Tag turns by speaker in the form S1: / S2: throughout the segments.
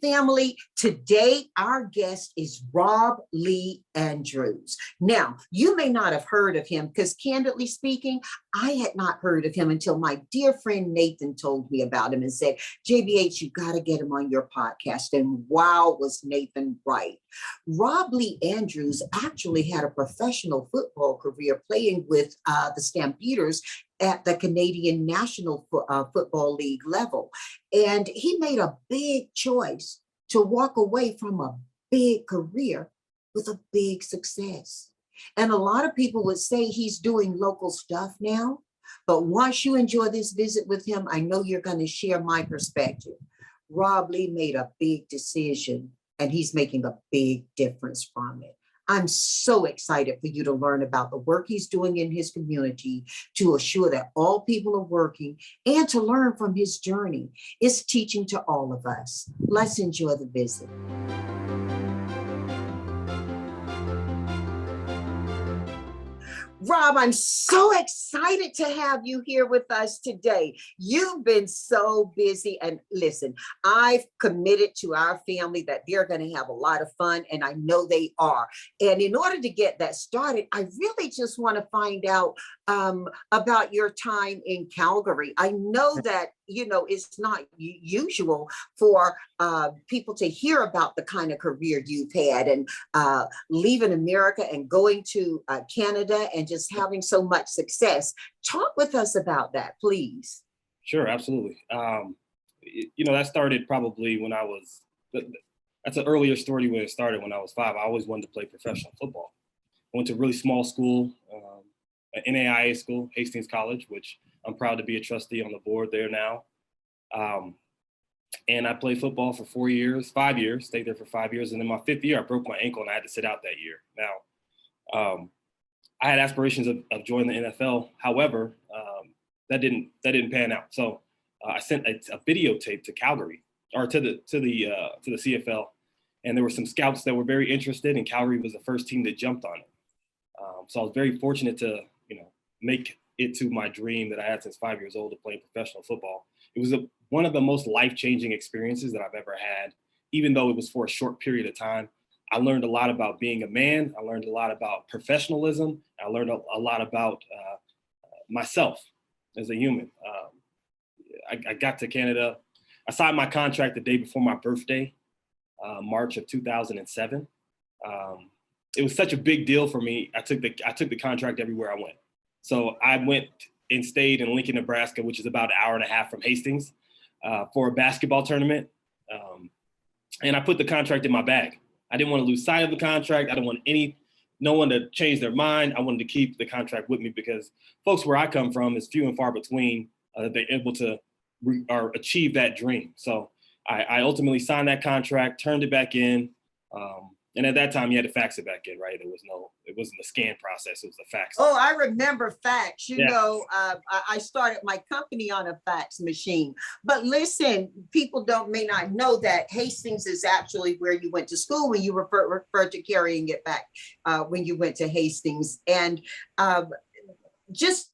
S1: family, today our guest is Rob Lee Andrews. Now, you may not have heard of him because candidly speaking, I had not heard of him until my dear friend Nathan told me about him and said, JBH, you got to get him on your podcast. And wow, was Nathan right. Rob Lee Andrews actually had a professional football career playing with the Stampeders at the Canadian National Football League level. And he made a big choice to walk away from a big career with a big success. And a lot of people would say he's doing local stuff now, but once you enjoy this visit with him, I know you're going to share my perspective. Rob Lee made a big decision and he's making a big difference from it. I'm so excited for you to learn about the work he's doing in his community to assure that all people are working and to learn from his journey. It's teaching to all of us. Let's enjoy the visit. Rob, I'm so excited to have you here with us today. You've been so busy, and listen, I've committed to our family that they're going to have a lot of fun, and I know they are. And in order to get that started, I really just want to find out about your time in Calgary. I know that, you know, it's not usual for people to hear about the kind of career you've had and leaving America and going to Canada and just having so much success. Talk with us about that, please.
S2: Sure, absolutely. You know, that started probably when I was, that's an earlier story when it started when I was 5. I always wanted to play professional football. I went to a really small school, an NAIA school, Hastings College, which I'm proud to be a trustee on the board there now. And I played football for 5 years, stayed there for 5 years. And then my 5th year, I broke my ankle and I had to sit out that year. Now, I had aspirations of joining the NFL. However, that didn't pan out. So I sent a videotape to Calgary or to the CFL. And there were some scouts that were very interested, and Calgary was the first team that jumped on it. So I was very fortunate to, you know, make it to my dream that I had since 5 years old to play professional football. It was one of the most life-changing experiences that I've ever had, even though it was for a short period of time. I learned a lot about being a man. I learned a lot about professionalism. I learned a lot about myself as a human. I got to Canada. I signed my contract the day before my birthday, March of 2007. It was such a big deal for me. I took the contract everywhere I went. So I went and stayed in Lincoln, Nebraska, which is about an hour and a half from Hastings, for a basketball tournament. And I put the contract in my bag. I didn't want to lose sight of the contract. I didn't want no one to change their mind. I wanted to keep the contract with me because folks where I come from is few and far between that they're able to achieve that dream. So I ultimately signed that contract, turned it back in. And at that time, you had to fax it back in, right? It wasn't a scan process, it was a fax.
S1: Oh, I remember fax. You know, I started my company on a fax machine. But listen, people may not know that Hastings is actually where you went to school when you referred to carrying it back when you went to Hastings. And just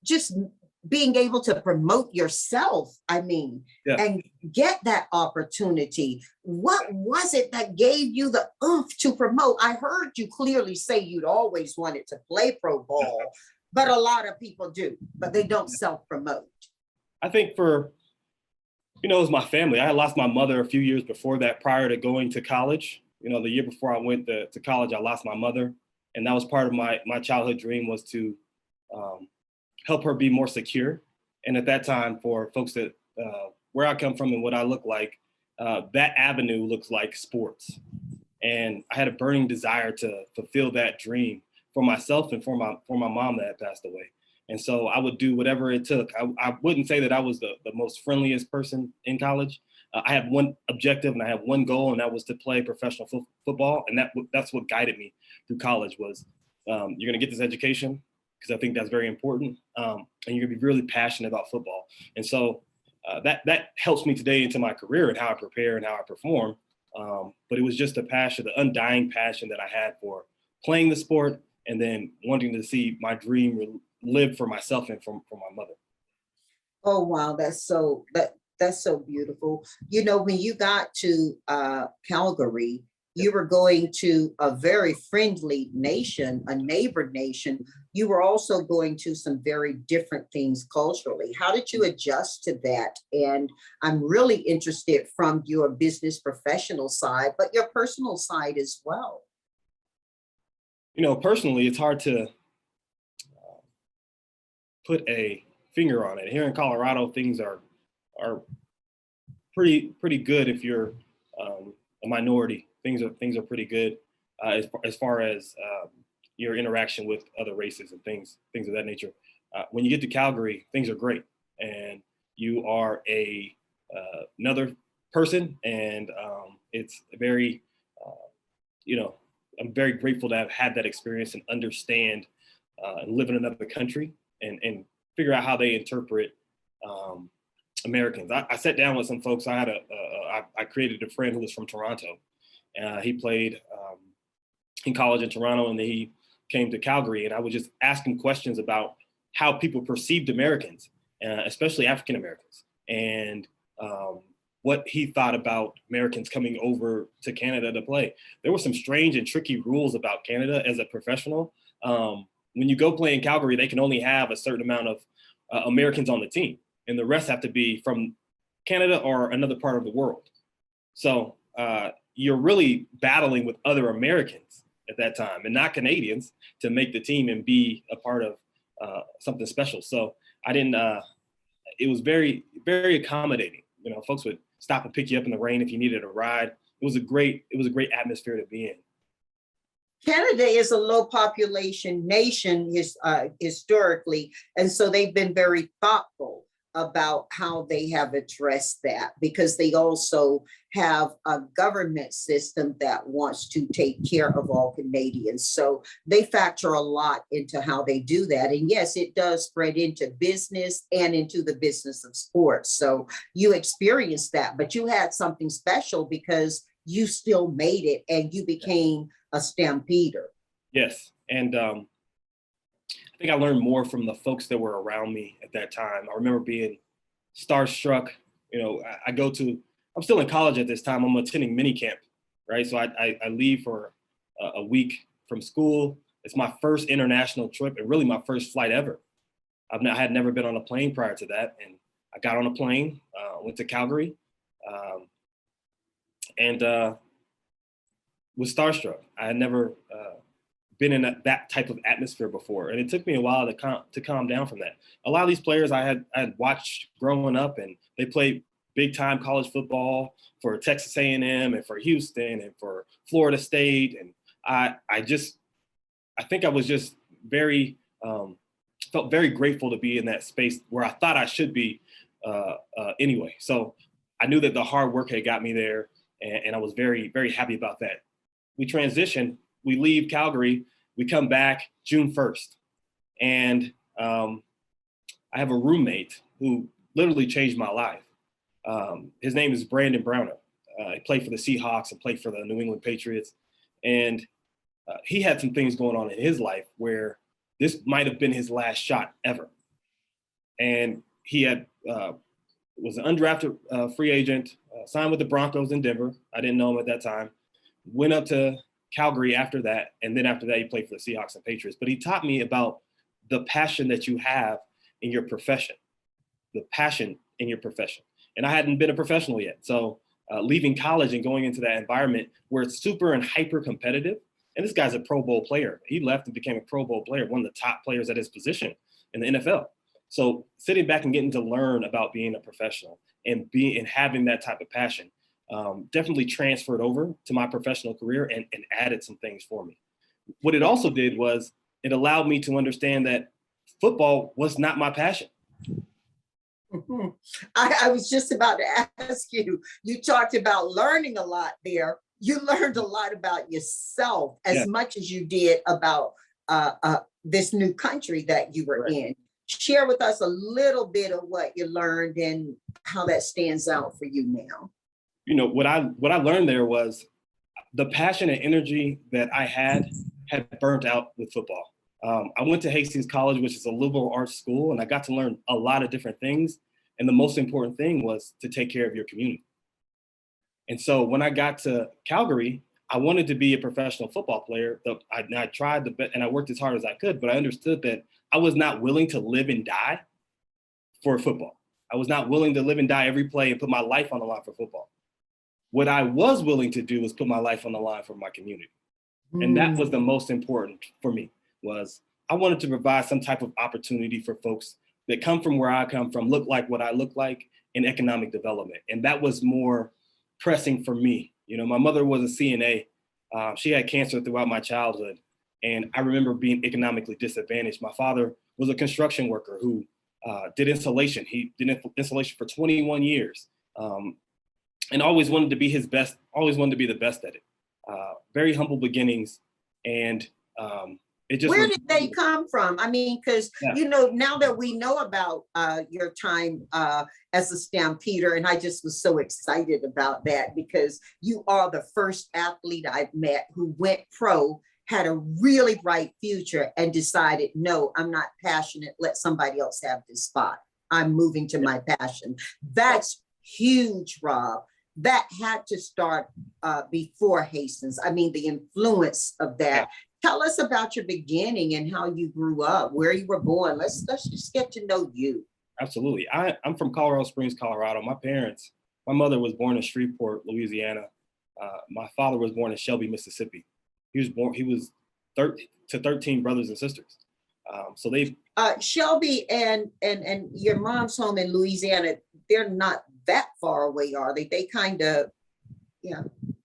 S1: being able to promote yourself, and get that opportunity. What was it that gave you the oomph to promote? I heard you clearly say you'd always wanted to play pro ball, but a lot of people do, but they don't self-promote.
S2: I think it was my family. I had lost my mother a few years before that, prior to going to college. You know, the year before I went to college, I lost my mother. And that was part of my childhood dream, was to help her be more secure. And at that time, for folks that where I come from and what I look like, that avenue looks like sports. And I had a burning desire to fulfill that dream for myself and for my mom that had passed away. And so I would do whatever it took. I wouldn't say that I was the most friendliest person in college. I had one objective and I had one goal, and that was to play professional football. And that's what guided me through college was, you're gonna get this education, because I think that's very important. And you're gonna be really passionate about football. And so that helps me today into my career and how I prepare and how I perform. But it was just a passion, the undying passion that I had for playing the sport, and then wanting to see my dream live for myself and for my mother.
S1: Oh, wow. That's so beautiful. You know, when you got to Calgary, you were going to a very friendly nation, a neighbor nation. You were also going to some very different things culturally. How did you adjust to that? And I'm really interested from your business professional side, but your personal side as well.
S2: You know, personally, it's hard to put a finger on it. Here in Colorado, things are pretty good if you're a minority. Things are pretty good as far as your interaction with other races and things of that nature. When you get to Calgary, things are great, and you are another person, and it's very, you know, I'm very grateful to have had that experience and understand and live in another country and figure out how they interpret Americans. I sat down with some folks. I created a friend who was from Toronto. He played in college in Toronto, and then he came to Calgary, and I would just ask him questions about how people perceived Americans, especially African Americans, and what he thought about Americans coming over to Canada to play. There were some strange and tricky rules about Canada as a professional. When you go play in Calgary, they can only have a certain amount of Americans on the team, and the rest have to be from Canada or another part of the world. So you're really battling with other Americans at that time and not Canadians to make the team and be a part of something special. So I didn't, it was very, very accommodating. You know, folks would stop and pick you up in the rain if you needed a ride. It was a great atmosphere to be in.
S1: Canada is a low population nation historically, and so they've been very thoughtful about how they have addressed that, because they also have a government system that wants to take care of all Canadians. So they factor a lot into how they do that. And yes, it does spread into business and into the business of sports. So you experienced that, but you had something special because you still made it and you became a stampeder.
S2: Yes, and I think I learned more from the folks that were around me at that time. I remember being starstruck. You know, I'm still in college at this time. I'm attending mini camp, right? So I leave for a week from school. It's my first international trip and really my first flight ever. I had never been on a plane prior to that. And I got on a plane, went to Calgary, and was starstruck. I had never been in that type of atmosphere before. And it took me a while to calm down from that. A lot of these players I had watched growing up, and they played big time college football for Texas A&M and for Houston and for Florida State. And I think I was just felt very grateful to be in that space where I thought I should be anyway. So I knew that the hard work had got me there, and I was very, very happy about that. We transitioned. We leave Calgary, we come back June 1st. And I have a roommate who literally changed my life. His name is Brandon Browner. He played for the Seahawks and played for the New England Patriots. And he had some things going on in his life where this might have been his last shot ever. And he was an undrafted free agent, signed with the Broncos in Denver. I didn't know him at that time. Went up to Calgary after that, and then after that, he played for the Seahawks and Patriots. But he taught me about the passion that you have in your profession, the passion in your profession. And I hadn't been a professional yet. So leaving college and going into that environment where it's super and hyper competitive, and this guy's a Pro Bowl player. He left and became a Pro Bowl player, one of the top players at his position in the NFL. So sitting back and getting to learn about being a professional and having that type of passion definitely transferred over to my professional career and added some things for me. What it also did was it allowed me to understand that football was not my passion.
S1: Mm-hmm. I was just about to ask you, you talked about learning a lot there. You learned a lot about yourself as much as you did about this new country that you were in. Share with us a little bit of what you learned and how that stands out for you now.
S2: You know, what I learned there was the passion and energy that I had burnt out with football. I went to Hastings College, which is a liberal arts school, and I got to learn a lot of different things. And the most important thing was to take care of your community. And so when I got to Calgary, I wanted to be a professional football player. I tried and I worked as hard as I could, but I understood that I was not willing to live and die for football. I was not willing to live and die every play and put my life on the line for football. What I was willing to do was put my life on the line for my community. And that was the most important for me, was I wanted to provide some type of opportunity for folks that come from where I come from, look like what I look like, in economic development. And that was more pressing for me. You know, my mother was a CNA. She had cancer throughout my childhood. And I remember being economically disadvantaged. My father was a construction worker who did insulation. He did insulation for 21 years and always wanted to be his best, always wanted to be the best at it. Very humble beginnings. And it just—
S1: Where did they come from? I mean, because, you know, now that we know about your time as a stampeder, and I just was so excited about that, because you are the first athlete I've met who went pro, had a really bright future, and decided, no, I'm not passionate. Let somebody else have this spot. I'm moving to my passion. That's huge, Rob. That had to start before Hastings. I mean, the influence of that. Tell us about your beginning and how you grew up, where you were born. Let's just get to know you.
S2: Absolutely. I'm from Colorado Springs, Colorado. My mother was born in Shreveport, Louisiana. My father was born in Shelby, Mississippi. He was 13 brothers and sisters. So they—
S1: Shelby and your mom's home in Louisiana, they're not that far away, are they? They kind of, yeah.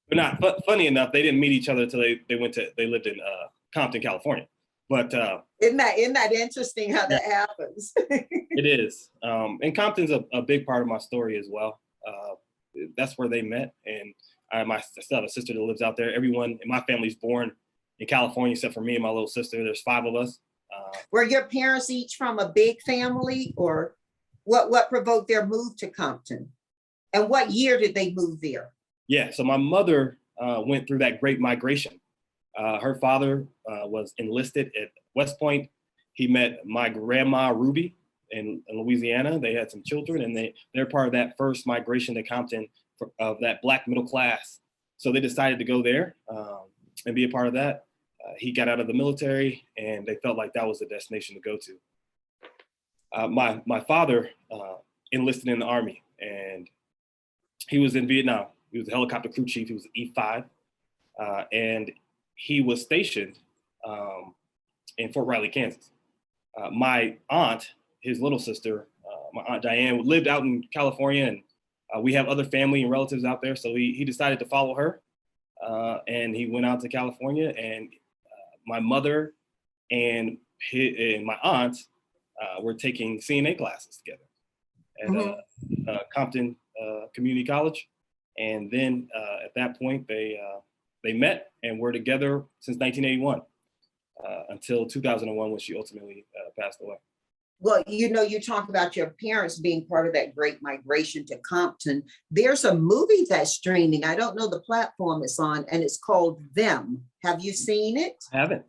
S2: But not, but funny enough, they didn't meet each other until they lived in Compton, California. But
S1: isn't that interesting how that happens?
S2: It is. And Compton's a big part of my story as well. That's where they met. And I still have a sister that lives out there. Everyone in my family's born in California, except for me and my little sister. There's 5 of us.
S1: Were your parents each from a big family, or what provoked their move to Compton? And what year did they move there?
S2: Yeah, so my mother went through that great migration. Her father was enlisted at West Point. He met my grandma, Ruby, in Louisiana. They had some children, and they're part of that first migration to Compton of that Black middle class. So they decided to go there and be a part of that. He got out of the military, and they felt like that was the destination to go to. My father enlisted in the Army, and he was in Vietnam. He was a helicopter crew chief. He was an E5, and he was stationed in Fort Riley, Kansas. My aunt, his little sister, my Aunt Diane, lived out in California, and we have other family and relatives out there. So he decided to follow her, and he went out to California. And my mother and my aunt were taking CNA classes together at Compton Community College. And then at that point, they met and were together since 1981 until 2001, when she ultimately passed away.
S1: Well, you know, you talk about your parents being part of that great migration to Compton. There's a movie that's streaming. I don't know the platform it's on, and it's called Them. Have you seen it?
S2: I haven't.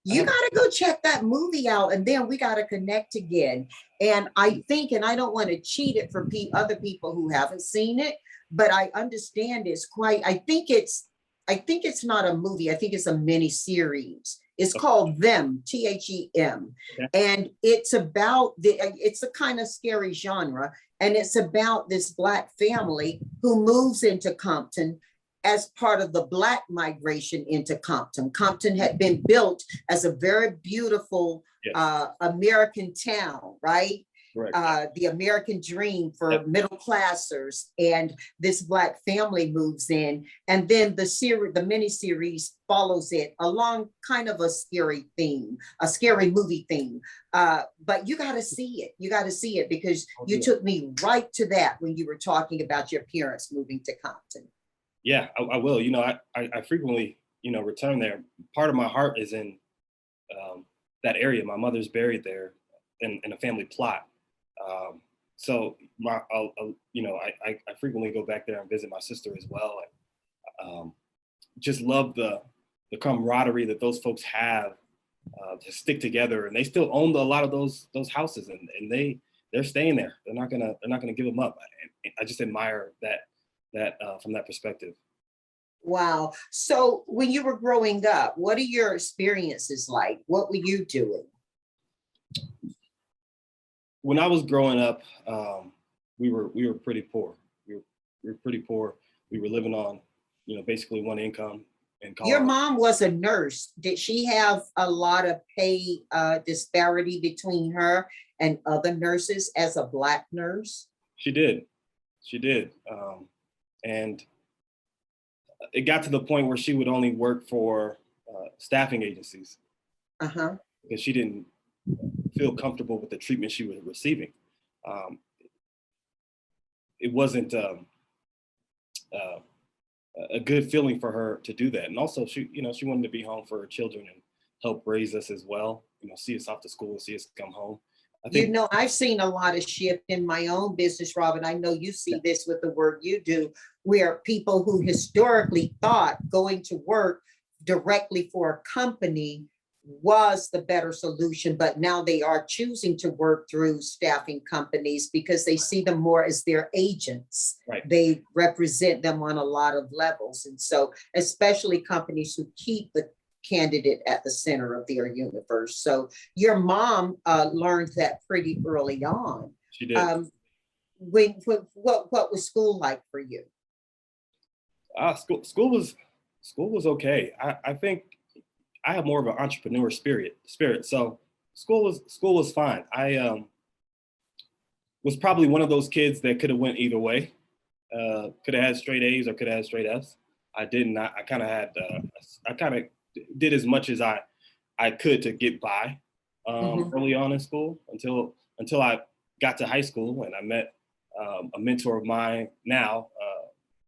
S1: You got to go check that movie out, and then we got to connect again. And I think, and I don't want to cheat it for other people who haven't seen it, but I understand it's I think it's not a movie. I think it's a mini series. It's called Them, THEM. Okay. And it's about it's a kind of scary genre. And it's about this Black family who moves into Compton as part of the Black migration into Compton. Compton had been built as a very beautiful American town, right? The American dream for middle classers, and this Black family moves in, and then the mini-series follows it along kind of a scary theme, a scary movie theme. But you got to see it. You got to see it, because you took me right to that when you were talking about your parents moving to Compton.
S2: Yeah, I will. You know, I frequently, return there. Part of my heart is in that area. My mother's buried there in a family plot. So I frequently go back there and visit my sister as well. And just love the camaraderie that those folks have to stick together, and they still own a lot of those houses, and they they're staying there. They're not gonna give them up. I just admire that from that perspective.
S1: Wow. So when you were growing up, what are your experiences like? What were you doing?
S2: When I was growing up, we were pretty poor. We were pretty poor. We were living on, basically one income in
S1: Your
S2: Colorado.
S1: mom was a nurse. Did she have a lot of pay disparity between her and other nurses as a Black nurse?
S2: She did. And it got to the point where she would only work for staffing agencies because she didn't feel comfortable with the treatment she was receiving. It wasn't a good feeling for her to do that. And also she wanted to be home for her children and help raise us as well, see us off to school and see us come home. I think,
S1: I've seen a lot of shift in my own business, Robin. I know you see this with the work you do, where people who historically thought going to work directly for a company was the better solution, but now they are choosing to work through staffing companies because they see them more as their agents.
S2: Right.
S1: They represent them on a lot of levels. And so especially companies who keep the candidate at the center of their universe. So your mom learned that pretty early on.
S2: She did.
S1: What was school like for you?
S2: School was okay. I think I have more of an entrepreneur spirit. So school was fine. I was probably one of those kids that could have went either way. Could have had straight A's or could have had straight F's. I didn't. I kind of did as much as I could to get by early on in school until I got to high school and I met a mentor of mine now,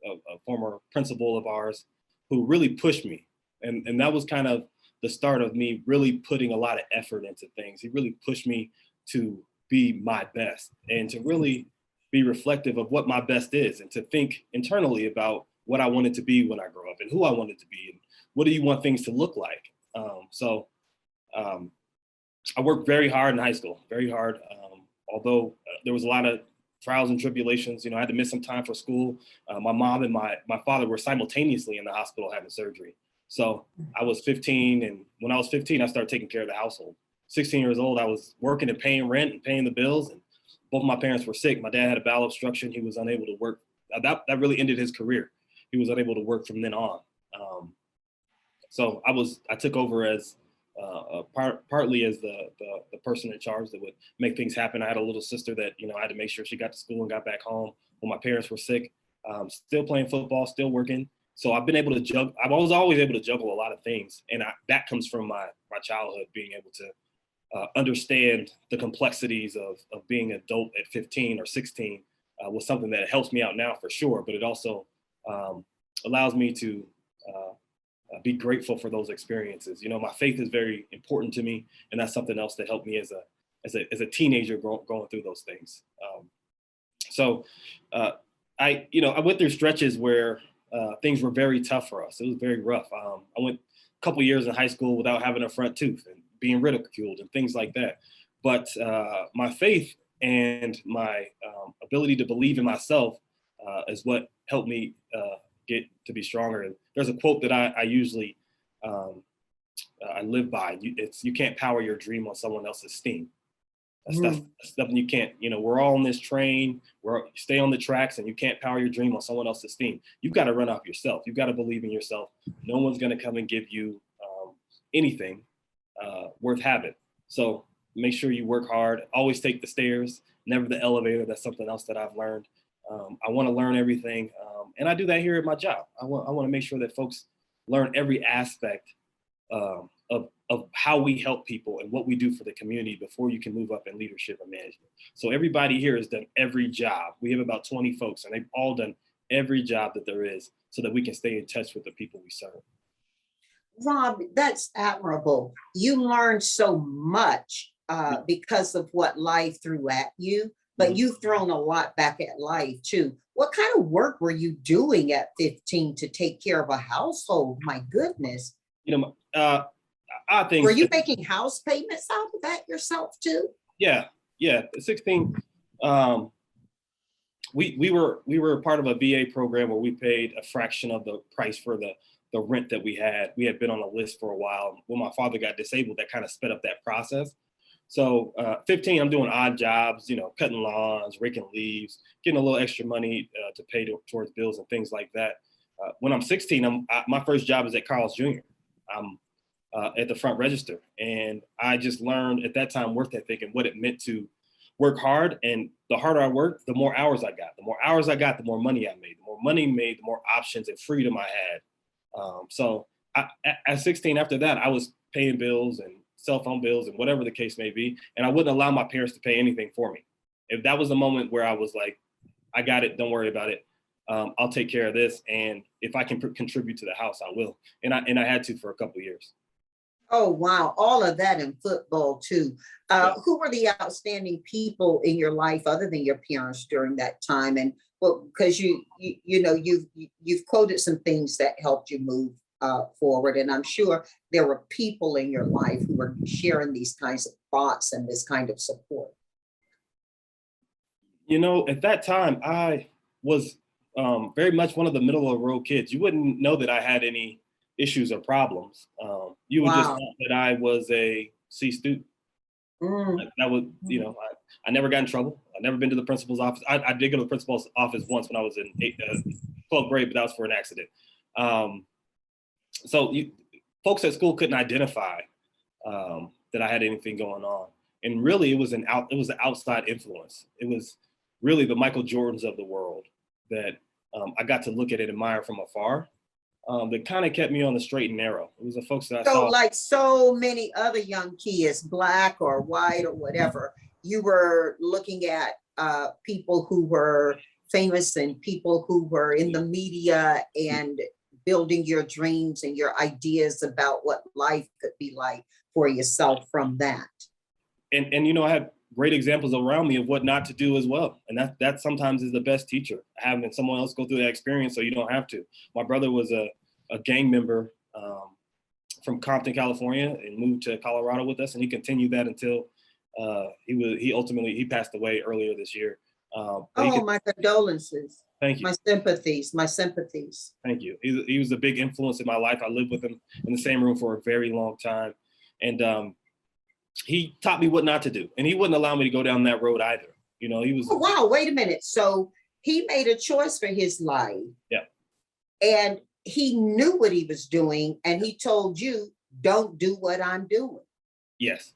S2: a former principal of ours, who really pushed me. And that was kind of the start of me really putting a lot of effort into things. He really pushed me to be my best and to really be reflective of what my best is and to think internally about what I wanted to be when I grow up and who I wanted to be and what do you want things to look like. I worked very hard in high school, very hard. Although there was a lot of trials and tribulations, I had to miss some time for school. My mom and my father were simultaneously in the hospital having surgery. So I was 15, and when I was 15, I started taking care of the household. 16 years old, I was working and paying rent and paying the bills, and both of my parents were sick. My dad had a bowel obstruction. He was unable to work. That really ended his career. He was unable to work from then on. So I took over as partly as the person in charge that would make things happen. I had a little sister that, I had to make sure she got to school and got back home when my parents were sick. Still playing football, still working. So I've been able to juggle. I was always able to juggle a lot of things. And that comes from my childhood, being able to understand the complexities of being an adult at 15 or 16 was something that helps me out now for sure. But it also allows me to be grateful for those experiences. My faith is very important to me. And that's something else that helped me as a teenager going through those things. I went through stretches where things were very tough for us. It was very rough. I went a couple years in high school without having a front tooth and being ridiculed and things like that. But my faith and my ability to believe in myself is what helped me get to be stronger. And there's a quote that I usually I live by. You can't power your dream on someone else's steam. That's something you can't, we're all on this train, stay on the tracks, and you can't power your dream on someone else's steam. You've got to run off yourself. You've got to believe in yourself. No one's going to come and give you anything worth having. So make sure you work hard. Always take the stairs, never the elevator. That's something else that I've learned. I want to learn everything. And I do that here at my job. I want to make sure that folks learn every aspect of how we help people and what we do for the community before you can move up in leadership and management. So everybody here has done every job. We have about 20 folks and they've all done every job that there is so that we can stay in touch with the people we serve.
S1: Rob, that's admirable. You learned so much because of what life threw at you, but you've thrown a lot back at life too. What kind of work were you doing at 15 to take care of a household? My goodness.
S2: I think.
S1: Were you making house payments out of that yourself too?
S2: Yeah. At 16, We were part of a VA program where we paid a fraction of the price for the rent that we had. We had been on a list for a while. When my father got disabled, that kind of sped up that process. So 15, I'm doing odd jobs, cutting lawns, raking leaves, getting a little extra money to pay towards bills and things like that. When I'm 16, my first job is at Carl's Jr. I'm at the front register. And I just learned at that time work ethic and what it meant to work hard. And the harder I worked, the more hours I got. The more hours I got, the more money I made. The more money made, the more options and freedom I had. So at 16, after that, I was paying bills and cell phone bills and whatever the case may be. And I wouldn't allow my parents to pay anything for me. If that was the moment where I was like, I got it, don't worry about it. I'll take care of this. And if I can contribute to the house, I will. And I had to for a couple of years.
S1: Oh, wow. All of that in football too.
S2: Yeah.
S1: Who were the outstanding people in your life other than your parents during that time? And well, because you've quoted some things that helped you move forward. And I'm sure there were people in your life who were sharing these kinds of thoughts and this kind of support.
S2: At that time, I was very much one of the middle of the road kids. You wouldn't know that I had any issues or problems. You would just know that I was a C student. That was, I never got in trouble. I've never been to the principal's office. I did go to the principal's office once when I was in 12th grade, but that was for an accident. So folks at school couldn't identify that I had anything going on. And really, it was an outside influence. It was really the Michael Jordans of the world that I got to look at and admire from afar. That kind of kept me on the straight and narrow. It was the folks that I saw.
S1: Like so many other young kids, Black or white or whatever, you were looking at people who were famous and people who were in the media and building your dreams and your ideas about what life could be like for yourself from that.
S2: And I had great examples around me of what not to do as well. And that sometimes is the best teacher, having someone else go through that experience so you don't have to. My brother was a gang member from Compton, California, and moved to Colorado with us. And he continued that until he ultimately passed away earlier this year.
S1: My condolences.
S2: Thank you.
S1: My sympathies.
S2: Thank you. He was a big influence in my life. I lived with him in the same room for a very long time. And he taught me what not to do. And he wouldn't allow me to go down that road either. He was.
S1: Oh, wow, wait a minute. So he made a choice for his life.
S2: Yeah.
S1: And he knew what he was doing. And he told you, don't do what I'm doing.
S2: Yes.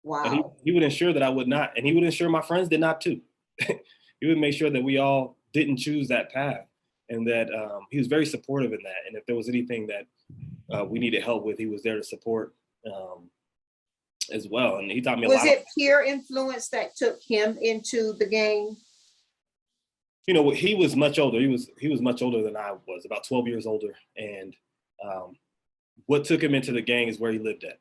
S1: Wow.
S2: And he would ensure that I would not. And he would ensure my friends did not too. He would make sure that we all didn't choose that path. And that he was very supportive in that. And if there was anything that we needed help with, he was there to support as well. And he taught me a lot. Was
S1: it peer influence that took him into the game?
S2: He was much older. He was much older than I was, about 12 years older. And what took him into the gang is where he lived at.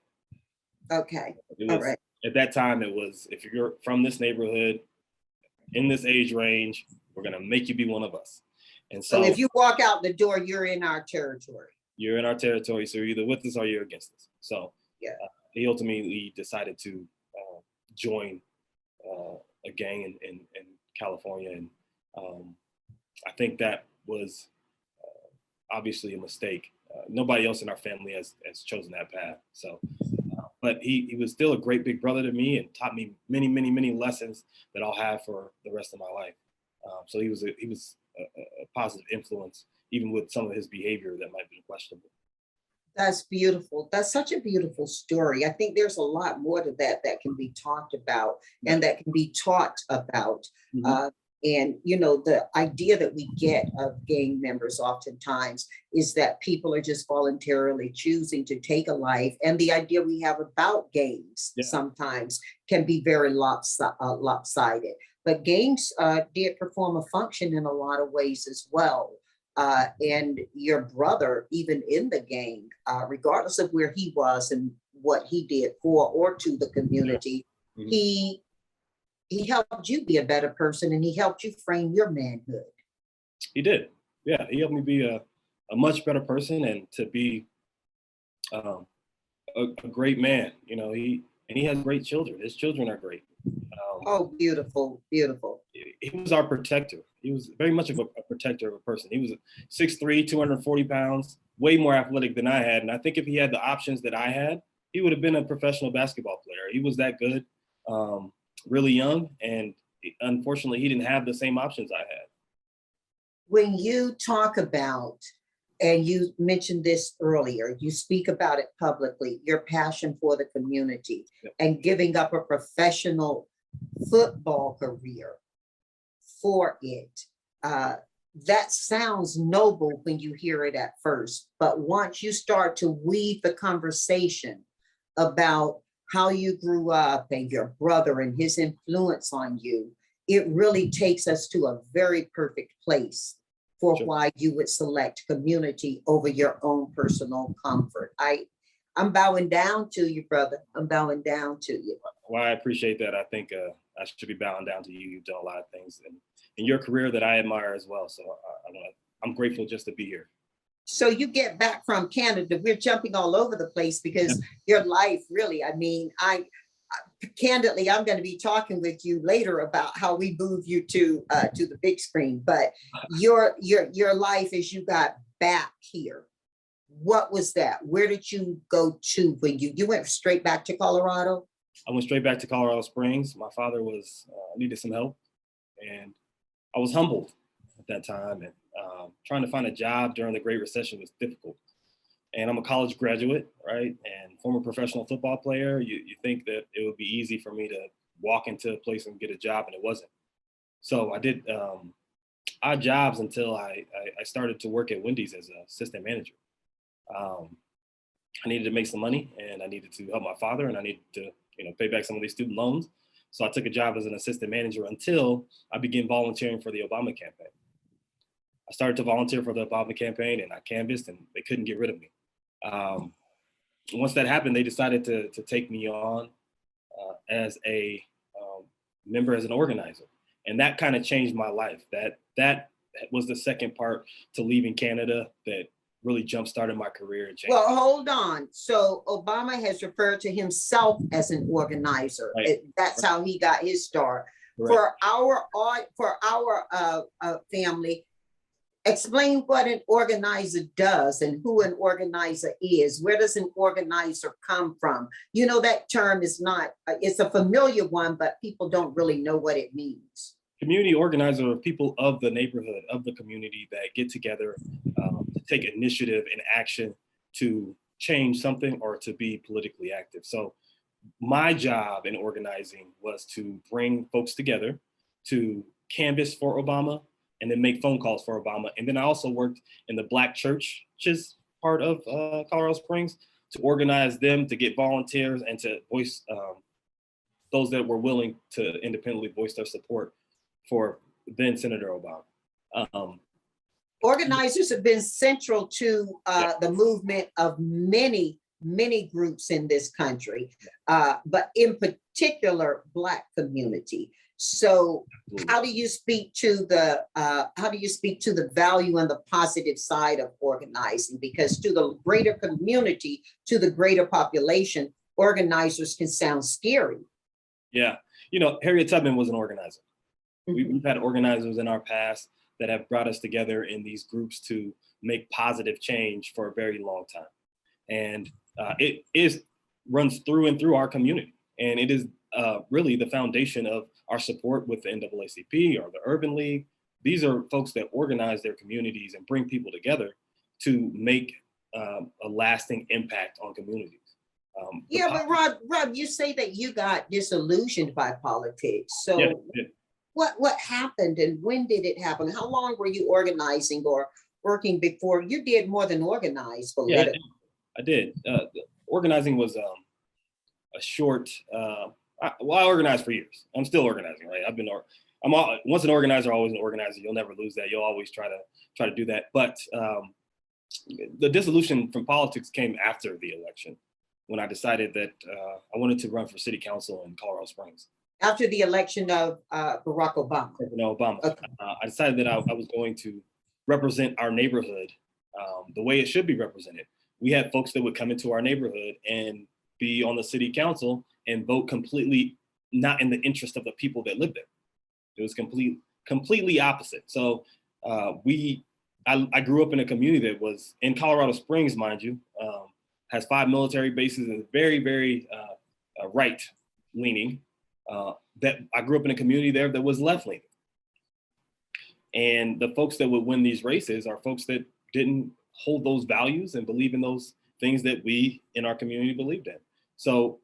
S1: Okay. All right.
S2: At that time, it was, if you're from this neighborhood, in this age range, we're going to make you be one of us. And so
S1: if you walk out the door, you're in our territory.
S2: You're in our territory. So you're either with us or you're against us. So
S1: yeah.
S2: He ultimately decided to join a gang in California. And I think that was obviously a mistake. Nobody else in our family has chosen that path. So, but he was still a great big brother to me and taught me many, many, many lessons that I'll have for the rest of my life. So he was a positive influence, even with some of his behavior that might be questionable.
S1: That's beautiful. That's such a beautiful story. I think there's a lot more to that can be talked about and that can be taught about. Mm-hmm. And, the idea that we get of gang members oftentimes is that people are just voluntarily choosing to take a life. And the idea we have about gangs sometimes can be very lopsided. But gangs did perform a function in a lot of ways as well. And your brother, even in the gang, regardless of where he was and what he did for or to the community, mm-hmm. He helped you be a better person and he helped you frame your manhood.
S2: He did. Yeah, he helped me be a much better person and to be a great man. He has great children. His children are great.
S1: Oh, beautiful, beautiful.
S2: He was our protector. He was very much of a protector of a person. He was 6'3", 240 pounds, way more athletic than I had. And I think if he had the options that I had, he would have been a professional basketball player. He was that good, really young. And unfortunately, he didn't have the same options I had.
S1: When you talk about, and you mentioned this earlier, you speak about it publicly, your passion for the community.
S2: Yep.
S1: And giving up a professional football career for it. That sounds noble when you hear it at first, but once you start to weave the conversation about how you grew up and your brother and his influence on you, it really takes us to a very perfect place for
S2: Sure.
S1: why you would select community over your own personal comfort. I'm bowing down to you, brother. I'm bowing down to you.
S2: Well, I appreciate that. I think I should be bowing down to you. You've done a lot of things in your career that I admire as well. So I'm grateful just to be here.
S1: So you get back from Canada. We're jumping all over the place because your life really, I mean, candidly, I'm going to be talking with you later about how we move you to the big screen. But your life as you got back here, what was that? Where did you go to when you went straight back to Colorado?
S2: I went straight back to Colorado Springs. My father was needed some help, and I was humbled at that time. And trying to find a job during the Great Recession was difficult. And I'm a college graduate, right? And former professional football player. You think that it would be easy for me to walk into a place and get a job, and it wasn't. So I did odd jobs until I started to work at Wendy's as an assistant manager. I needed to make some money, and I needed to help my father, and I needed to pay back some of these student loans. So I took a job as an assistant manager until I began volunteering for the Obama campaign. I started to volunteer for the Obama campaign, and I canvassed, and they couldn't get rid of me. Once that happened, they decided to take me on as a member, as an organizer. And that kind of changed my life. That was the second part to leaving Canada that really jump-started my career and changed.
S1: Well, hold on. So Obama has referred to himself as an organizer.
S2: Right.
S1: That's how he got his start.
S2: Correct.
S1: For our family, explain what an organizer does and who an organizer is. Where does an organizer come from? That term is not, it's a familiar one, but people don't really know what it means.
S2: Community organizer are people of the neighborhood, of the community that get together to take initiative and action to change something or to be politically active. So my job in organizing was to bring folks together to canvass for Obama and then make phone calls for Obama. And then I also worked in the Black churches part of Colorado Springs to organize them, to get volunteers and to voice those that were willing to independently voice their support for then Senator Obama.
S1: Organizers have been central to the movement of many groups in this country, but in particular, Black community. So how do you speak to the value and the positive side of organizing? Because to the greater community, to the greater population, organizers can sound scary.
S2: Yeah, Harriet Tubman was an organizer. We've had organizers in our past that have brought us together in these groups to make positive change for a very long time. And it runs through and through our community. And it is really the foundation of our support with the NAACP or the Urban League. These are folks that organize their communities and bring people together to make a lasting impact on communities.
S1: But Rob, you say that you got disillusioned by politics. So
S2: yeah.
S1: What happened and when did it happen? How long were you organizing or working before you did more than organize politically?
S2: Yeah, I did. Organizing was a short. I organized for years. I'm still organizing, right? Once an organizer, always an organizer. You'll never lose that. You'll always try to do that. But the dissolution from politics came after the election, when I decided that I wanted to run for city council in Colorado Springs.
S1: After the election of Barack Obama.
S2: Obama.
S1: Okay.
S2: I decided that I was going to represent our neighborhood the way it should be represented. We had folks that would come into our neighborhood and be on the city council and vote completely not in the interest of the people that lived there. It was completely opposite. So I grew up in a community that was in Colorado Springs, mind you, has 5 military bases and very, very right leaning. That I grew up in a community there that was left leaning. And the folks that would win these races are folks that didn't hold those values and believe in those things that we in our community believed in. So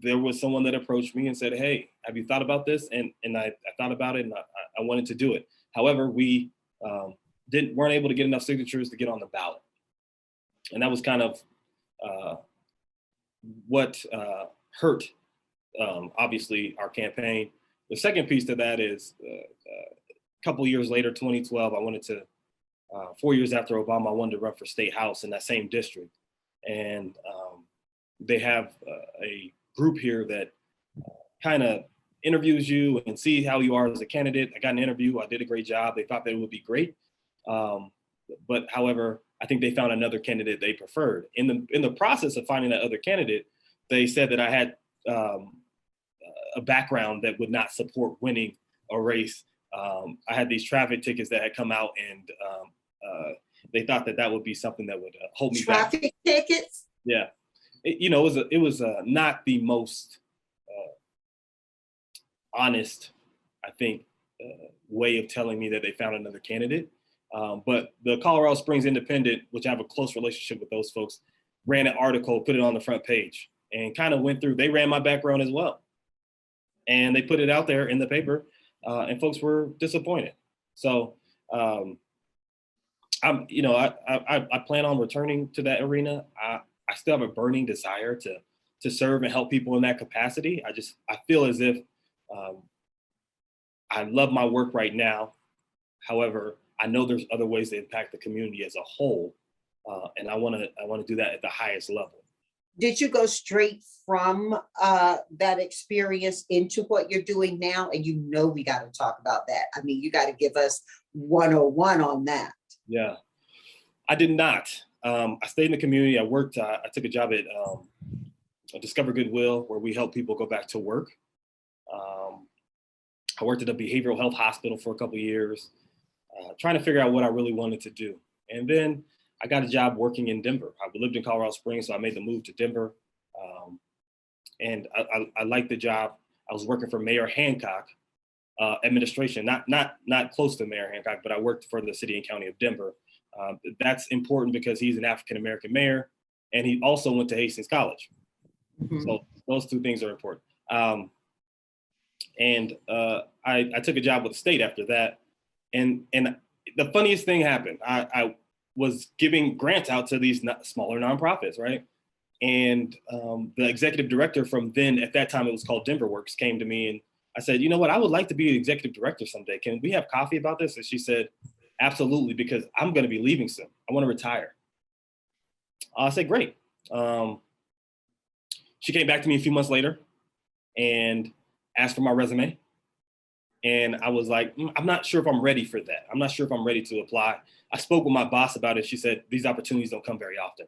S2: there was someone that approached me and said, hey, have you thought about this? And I thought about it, and I wanted to do it. However, we weren't able to get enough signatures to get on the ballot. And that was kind of what hurt, obviously, our campaign. The second piece to that is a couple of years later, 2012, I wanted to, 4 years after Obama, I wanted to run for state house in that same district. And they have a group here that kind of interviews you and see how you are as a candidate. I got an interview, I did a great job. They thought that it would be great. But however, I think they found another candidate they preferred. In the process of finding that other candidate, they said that I had a background that would not support winning a race. I had these traffic tickets that had come out, and they thought that would be something that would hold me back.
S1: Traffic tickets?
S2: Yeah. It was not the most honest, I think, way of telling me that they found another candidate. But the Colorado Springs Independent, which I have a close relationship with those folks, ran an article, put it on the front page, and kind of went through. They ran my background as well, and they put it out there in the paper, and folks were disappointed. So I plan on returning to that arena. I still have a burning desire to serve and help people in that capacity. I feel as if I love my work right now. However, I know there's other ways to impact the community as a whole, and I want to do that at the highest level.
S1: Did you go straight from that experience into what you're doing now? And we got to talk about that. I mean, you got to give us 101 on that.
S2: Yeah, I did not. I stayed in the community. I worked. I took a job at Discover Goodwill, where we help people go back to work. I worked at a behavioral health hospital for a couple of years, trying to figure out what I really wanted to do. And then I got a job working in Denver. I lived in Colorado Springs, so I made the move to Denver. And I liked the job. I was working for Mayor Hancock administration, not close to Mayor Hancock, but I worked for the city and county of Denver. That's important because he's an African-American mayor, and he also went to Hastings College. Mm-hmm. So those two things are important. I took a job with the state after that. And the funniest thing happened. I was giving grants out to these smaller nonprofits, right? And the executive director from then, at that time it was called DenverWorks, came to me, and I said, you know what, I would like to be an executive director someday. Can we have coffee about this? And she said, absolutely, because I'm going to be leaving soon. I want to retire. I said, great. She came back to me a few months later and asked for my resume. And I was like, I'm not sure if I'm ready for that. I'm not sure if I'm ready to apply. I spoke with my boss about it. She said, these opportunities don't come very often.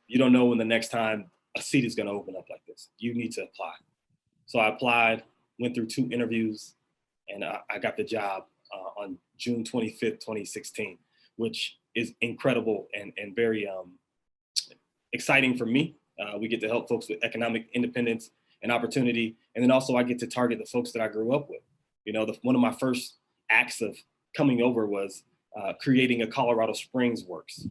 S2: You don't know when the next time a seat is going to open up like this. You need to apply. So I applied, went through 2 interviews, and I got the job on June 25th, 2016, which is incredible and very exciting for me. We get to help folks with economic independence and opportunity. And then also I get to target the folks that I grew up with. You know, one of my first acts of coming over was creating a Colorado Springs Works.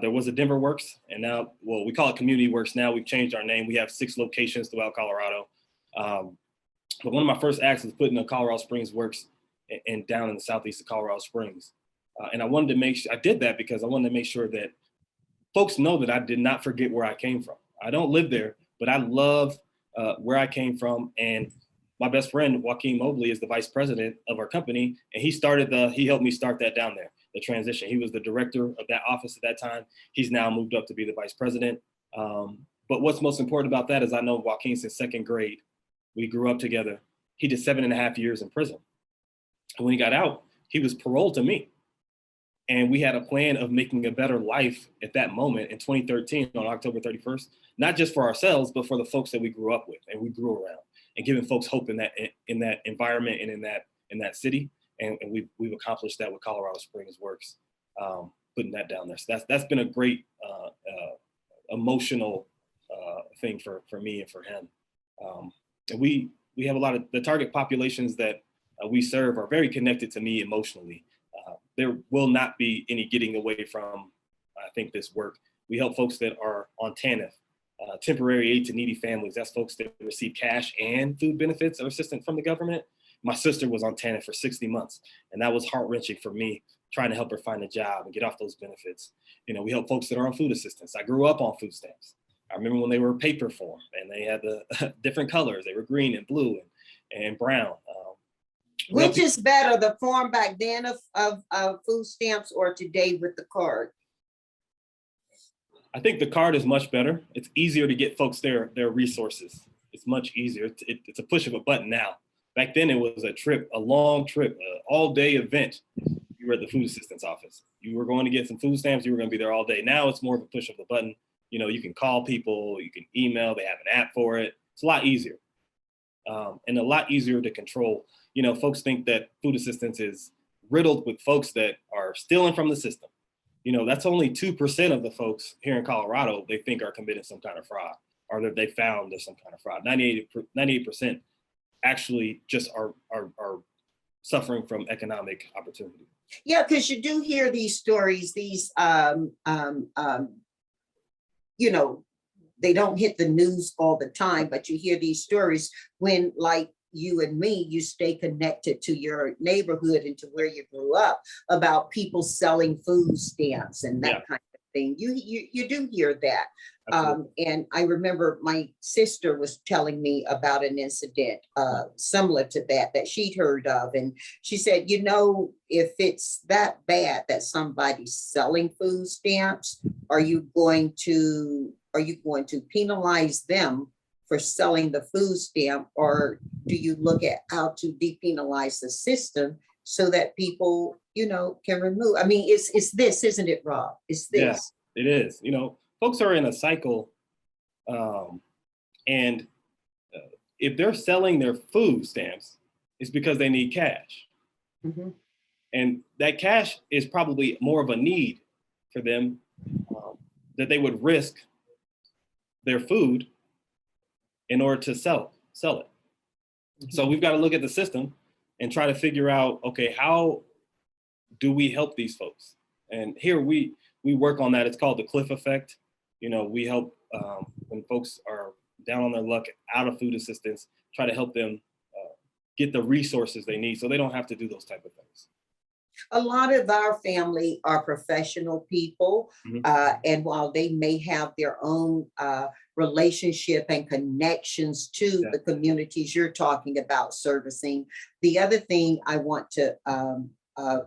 S2: There was a Denver Works, and now, well, we call it CommunityWorks now. We've changed our name. We have 6 locations throughout Colorado. But one of my first acts was putting a Colorado Springs Works and down in the southeast of Colorado Springs. And I wanted to make sure, I did that because I wanted to make sure that folks know that I did not forget where I came from. I don't live there, but I love where I came from. And my best friend, Joaquin Mobley, is the vice president of our company. And he helped me start that down there, the transition. He was the director of that office at that time. He's now moved up to be the vice president. But what's most important about that is I know Joaquin since 2nd grade. We grew up together. He did 7.5 years in prison. And when he got out, he was paroled to me. And we had a plan of making a better life at that moment in 2013 on October 31st, not just for ourselves, but for the folks that we grew up with and we grew around. and giving folks hope in that environment and in that city. And we've accomplished that with Colorado Springs Works, putting that down there. So that's been a great emotional thing for me and for him. And we have a lot of the target populations that we serve are very connected to me emotionally. There will not be any getting away from, I think, this work. We help folks that are on TANF, temporary aid to needy families. That's folks that receive cash and food benefits or assistance from the government. My sister was on TANF for 60 months, and that was heart-wrenching for me, trying to help her find a job and get off those benefits. You know, we help folks that are on food assistance. I grew up on food stamps. I remember when they were paper form and they had the different colors. They were green and blue and brown.
S1: Which is better, the form back then of food stamps or today with the card?
S2: I think the card is much better. It's easier to get folks their resources. It's much easier. It's a push of a button now. Back then it was a long trip, an all-day event. You were at the food assistance office. You were going to get some food stamps. You were going to be there all day. Now it's more of a push of a button. You know, you can call people, you can email. They have an app for it. It's a lot easier, and a lot easier to control. You know, folks think that food assistance is riddled with folks that are stealing from the system. You know, that's only 2% of the folks here in Colorado they think are committing some kind of fraud, or that they found there's some kind of fraud. 98% actually just are suffering from economic opportunity.
S1: Yeah, because you do hear these stories, these, you know, they don't hit the news all the time, but you hear these stories when, like you and me, you stay connected to your neighborhood and to where you grew up, about people selling food stamps and that kind of thing. You do hear that. And I remember my sister was telling me about an incident similar to that she'd heard of. And she said, you know, if it's that bad that somebody's selling food stamps, are you going to penalize them for selling the food stamp, or do you look at how to depenalize the system so that people, you know, can remove? I mean, it's this, isn't it, Rob? It's this.
S2: Yeah, it is. You know, folks are in a cycle, and if they're selling their food stamps, it's because they need cash.
S1: Mm-hmm.
S2: And that cash is probably more of a need for them, that they would risk their food in order to sell it. Mm-hmm. So we've got to look at the system and try to figure out, okay, how do we help these folks? And here we work on that. It's called the cliff effect. You know, we help when folks are down on their luck, out of food assistance, try to help them get the resources they need so they don't have to do those type of things.
S1: A lot of our family are professional people, mm-hmm. And while they may have their own relationship and connections to the communities you're talking about servicing, the other thing I want to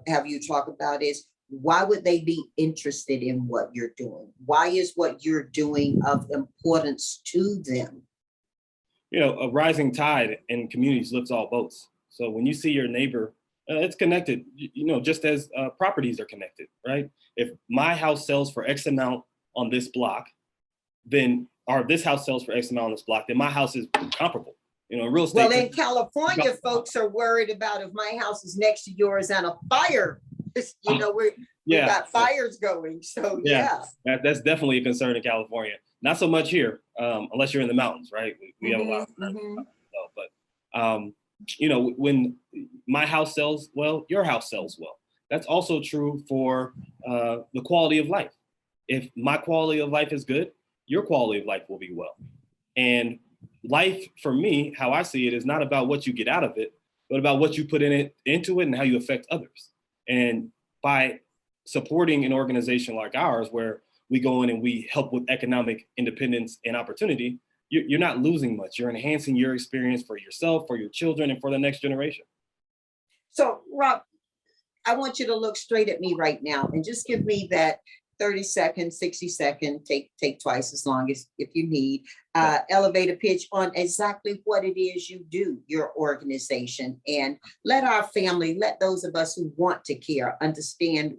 S1: have you talk about is, why would they be interested in what you're doing? Why is what you're doing of importance to them?
S2: You know, a rising tide in communities lifts all boats. So when you see your neighbor, it's connected, you know, just as properties are connected, right? If my house sells for X amount on this block, then, or this house sells for X amount on this block, then my house is comparable. You know, real estate.
S1: Well, in California, folks are worried about if my house is next to yours and a fire, you know, we've got fires going. So that's definitely a concern in California. Not so much here, unless you're in the mountains, right? We have a lot of mountains, but you know, when my house sells well, your house sells well. That's also true for the quality of life. If my quality of life is good, your quality of life will be well. And life, for me, how I see it, is not about what you get out of it, but about what you put into it and how you affect others. And by supporting an organization like ours, where we go in and we help with economic independence and opportunity, you're not losing much. You're enhancing your experience for yourself, for your children, and for the next generation. So, Rob, I want you to look straight at me right now and just give me that 30-second, 60-second, take twice as long as if you need, elevator pitch on exactly what it is you do, your organization, and let our family, let those of us who want to care, understand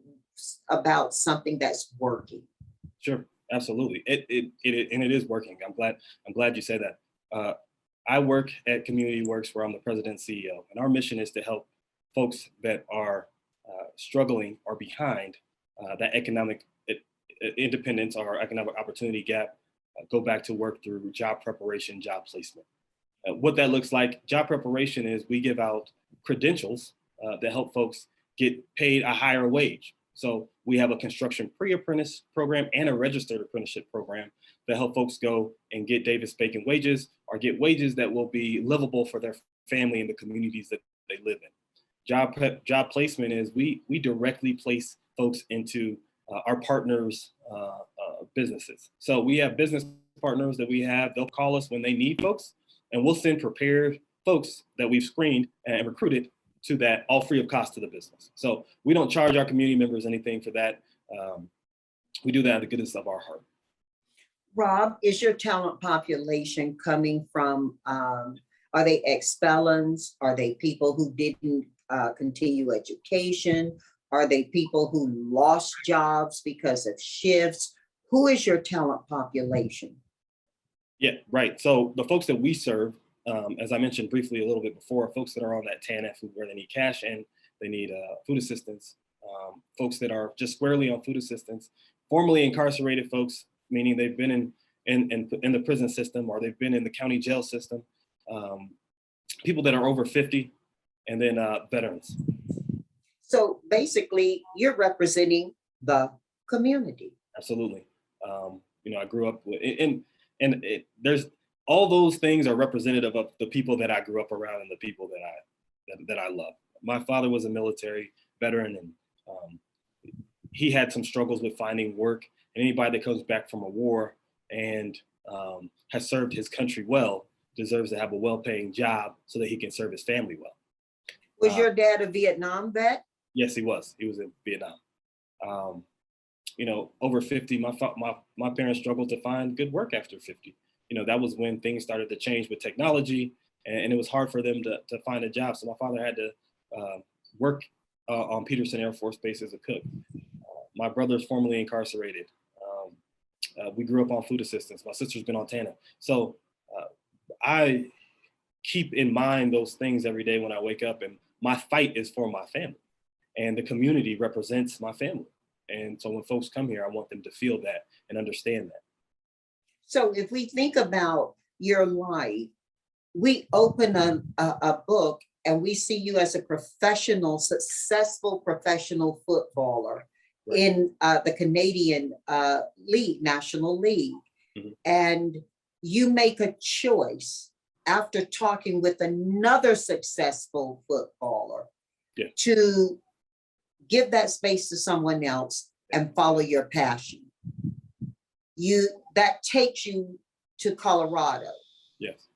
S1: about something that's working.
S2: Sure, absolutely. It is working. I'm glad you said that. I work at CommunityWorks, where I'm the president and CEO, and our mission is to help folks that are struggling or behind that economic independence or economic opportunity gap, go back to work through job preparation, job placement. What that looks like, job preparation is we give out credentials that help folks get paid a higher wage. So we have a construction pre-apprentice program and a registered apprenticeship program that help folks go and get Davis-Bacon wages or get wages that will be livable for their family and the communities that they live in. Job placement is we directly place folks into our partners' businesses. So we have business partners that we have, they'll call us when they need folks, and we'll send prepared folks that we've screened and recruited to that, all free of cost to the business. So we don't charge our community members anything for that. We do that out of the goodness of our heart.
S1: Rob, is your talent population coming from, are they ex-felons? Are they people who didn't continue education? Are they people who lost jobs because of shifts? Who is your talent population?
S2: Yeah, right. So the folks that we serve, as I mentioned briefly a little bit before, folks that are on that TANF where they need cash and they need food assistance, folks that are just squarely on food assistance, formerly incarcerated folks, meaning they've been in the prison system or they've been in the county jail system, people that are over 50, and then veterans.
S1: So basically, you're representing the community.
S2: Absolutely. I grew up with, and there's all those things are representative of the people that I grew up around and the people that I love. My father was a military veteran, and he had some struggles with finding work. And anybody that comes back from a war and has served his country well deserves to have a well-paying job so that he can serve his family well.
S1: Was your dad a Vietnam vet?
S2: Yes, he was. He was in Vietnam. Over 50, my parents struggled to find good work after 50. That was when things started to change with technology, and it was hard for them to find a job. So my father had to work on Peterson Air Force Base as a cook. My brother's formerly incarcerated. We grew up on food assistance. My sister's been on TANF. So I keep in mind those things every day when I wake up, and my fight is for my family, and the community represents my family. And so when folks come here, I want them to feel that and understand that.
S1: So if we think about your life, we open a book and we see you as a professional, successful professional footballer, right, in the Canadian League, National League. Mm-hmm. And you make a choice after talking with another successful footballer, yeah, to give that space to someone else and follow your passion. That takes you to Colorado. Yes.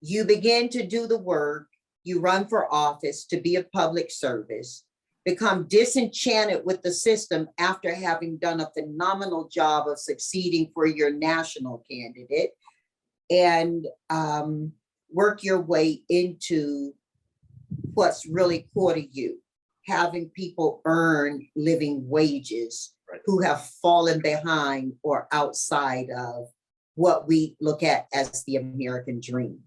S1: You begin to do the work, you run for office to be a public service, become disenchanted with the system after having done a phenomenal job of succeeding for your national candidate, and work your way into what's really core to you, having people earn living wages, right, who have fallen behind or outside of what we look at as the American dream.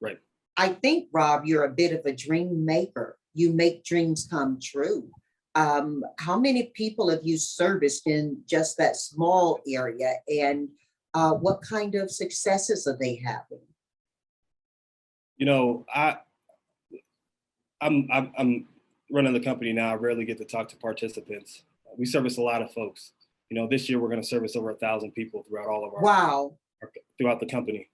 S1: Right. I think, Rob, you're a bit of a dream maker. You make dreams come true. How many people have you serviced in just that small area, and what kind of successes are they having?
S2: I'm running the company now. I rarely get to talk to participants. We service a lot of folks. This year we're going to service over 1,000 people throughout all of throughout the company.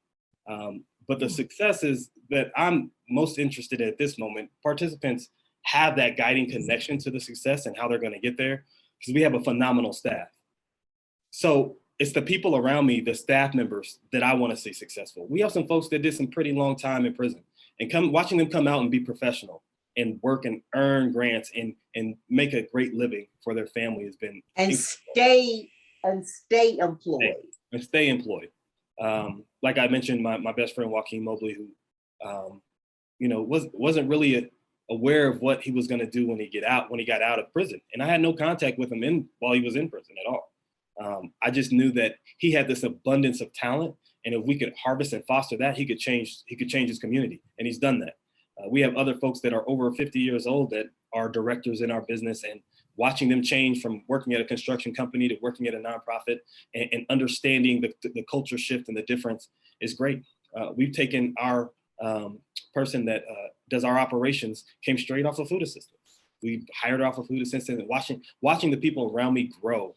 S2: But the successes that I'm most interested in at this moment, participants have that guiding connection to the success and how they're going to get there, because we have a phenomenal staff. So it's the people around me, the staff members, that I want to see successful. We have some folks that did some pretty long time in prison, and watching them come out and be professional and work and earn grants and make a great living for their family has been
S1: stay employed.
S2: And stay employed. Like I mentioned, my best friend Joaquin Mobley, who wasn't really aware of what he was going to do when he got out of prison, and I had no contact with him while he was in prison at all. I just knew that he had this abundance of talent, And if we could harvest and foster that, he could change his community. And he's done that. We have other folks that are over 50 years old that are directors in our business, and watching them change from working at a construction company to working at a nonprofit and understanding the culture shift and the difference is great. We've taken our person that does our operations, came straight off a food assistant. We hired her off a food assistant, and watching the people around me grow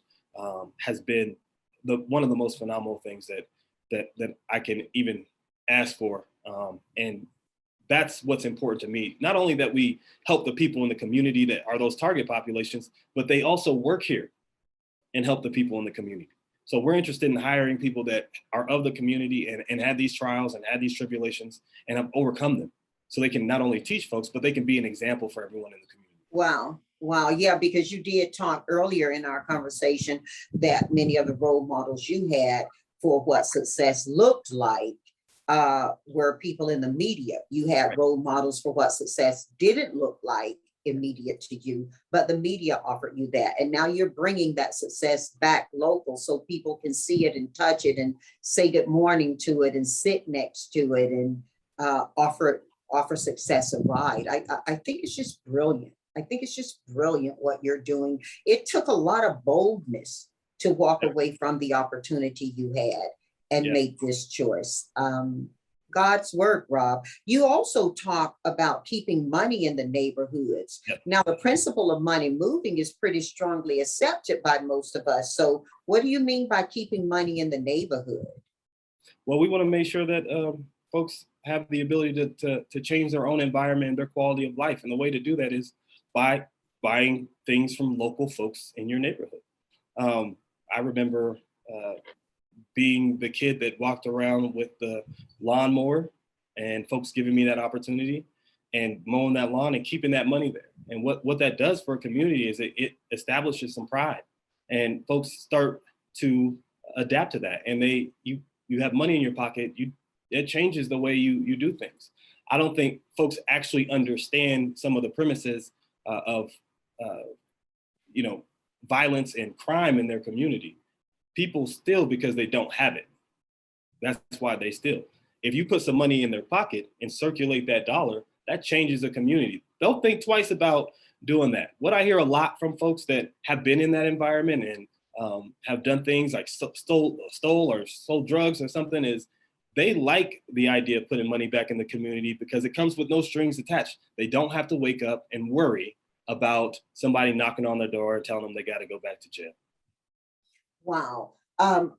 S2: has been one of the most phenomenal things that I can even ask for. And that's what's important to me. Not only that we help the people in the community that are those target populations, but they also work here and help the people in the community. So we're interested in hiring people that are of the community and had these trials and had these tribulations and have overcome them. So they can not only teach folks, but they can be an example for everyone in the community.
S1: Wow. Wow. Yeah, because you did talk earlier in our conversation that many of the role models you had for what success looked like were people in the media. You had
S2: Right.
S1: role models for what success didn't look like immediate to you, but the media offered you that. And now you're bringing that success back local so people can see it and touch it and say good morning to it and sit next to it and offer success a ride. I think it's just brilliant. I think it's just brilliant what you're doing. It took a lot of boldness to walk away from the opportunity you had and make this choice. God's work, Rob. You also talk about keeping money in the neighborhoods.
S2: Yep.
S1: Now, the principle of money moving is pretty strongly accepted by most of us. So what do you mean by keeping money in the neighborhood?
S2: Well, we want to make sure that folks have the ability to change their own environment and their quality of life. And the way to do that is by buying things from local folks in your neighborhood. I remember being the kid that walked around with the lawnmower and folks giving me that opportunity and mowing that lawn and keeping that money there. And what that does for a community is it establishes some pride, and folks start to adapt to that. And you have money in your pocket, it changes the way you do things. I don't think folks actually understand some of the premises of violence and crime in their community. People steal because they don't have it. That's why they steal. If you put some money in their pocket and circulate that dollar, that changes the community. They'll think twice about doing that. What I hear a lot from folks that have been in that environment and have done things like stole or sold drugs or something is they like the idea of putting money back in the community because it comes with no strings attached. They don't have to wake up and worry about somebody knocking on their door and telling them they got to go back to jail.
S1: Wow.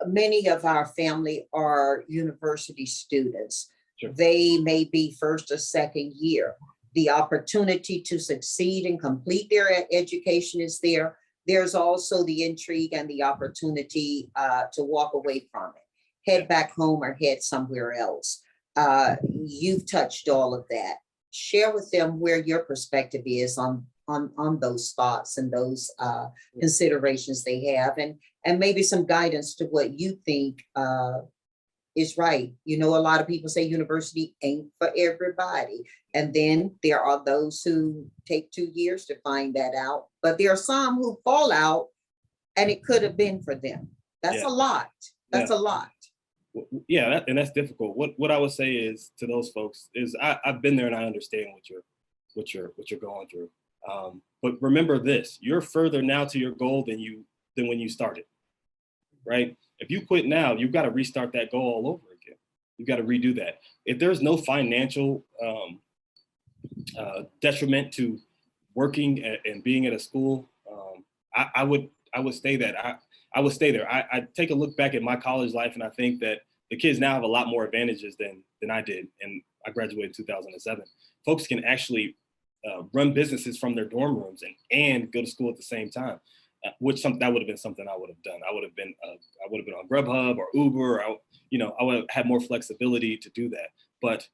S1: Many of our family are university students.
S2: Sure.
S1: They may be first or second year. The opportunity to succeed and complete their education is there. There's also the intrigue and the opportunity to walk away from it, head back home or head somewhere else. You've touched all of that. Share with them where your perspective is on those thoughts and those considerations they have, and maybe some guidance to what you think is right. You know, a lot of people say university ain't for everybody. And then there are those who take 2 years to find that out, but there are some who fall out and it could have been for them. That's a lot. That's a lot.
S2: Yeah, and that's difficult. What I would say is to those folks is I've been there and I understand what you're going through. But remember this: you're further now to your goal than when you started, right? If you quit now, you've got to restart that goal all over again. You've got to redo that. If there's no financial detriment to working and being at a school, I would stay that. I would stay there. I take a look back at my college life, and I think that the kids now have a lot more advantages than I did. And I graduated in 2007. Folks can actually run businesses from their dorm rooms and go to school at the same time, that would have been something I would have done. I would have been on Grubhub or Uber. I would have had more flexibility to do that. But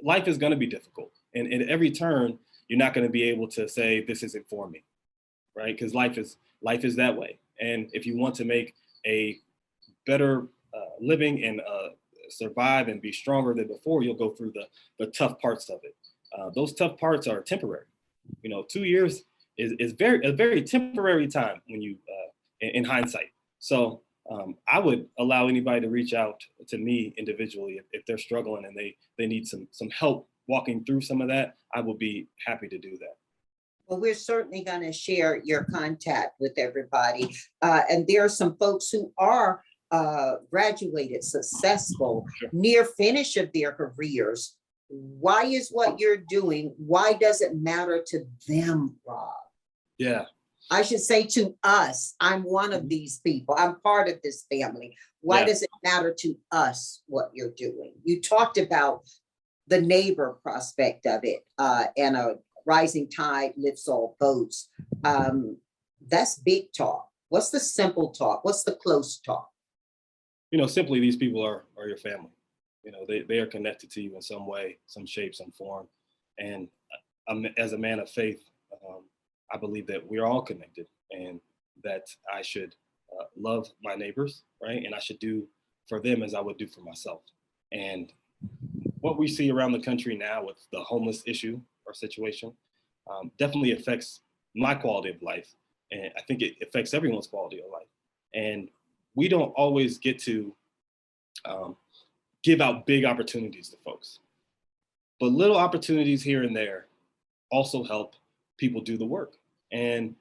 S2: life is going to be difficult, and at every turn, you're not going to be able to say this isn't for me, right? Because life is that way. And if you want to make a better living and survive and be stronger than before, you'll go through the tough parts of it. Those tough parts are temporary. 2 years is a very temporary time when you, in hindsight. So I would allow anybody to reach out to me individually if they're struggling and they need some help walking through some of that. I will be happy to do that.
S1: Well, we're certainly going to share your contact with everybody. And there are some folks who are graduated, successful,
S2: Sure.
S1: near finish of their careers. Why is what you're doing, why does it matter to them, Rob?
S2: Yeah.
S1: I should say to us. I'm one of these people. I'm part of this family. Why does it matter to us what you're doing? You talked about the neighbor prospect of it, and a rising tide lifts all boats. That's big talk. What's the simple talk? What's the close talk?
S2: Simply these people are your family. They are connected to you in some way, some shape, some form. And as a man of faith, I believe that we're all connected and that I should love my neighbors, right? And I should do for them as I would do for myself. And what we see around the country now with the homeless issue or situation definitely affects my quality of life. And I think it affects everyone's quality of life. And we don't always get to give out big opportunities to folks. But little opportunities here and there also help people do the work. And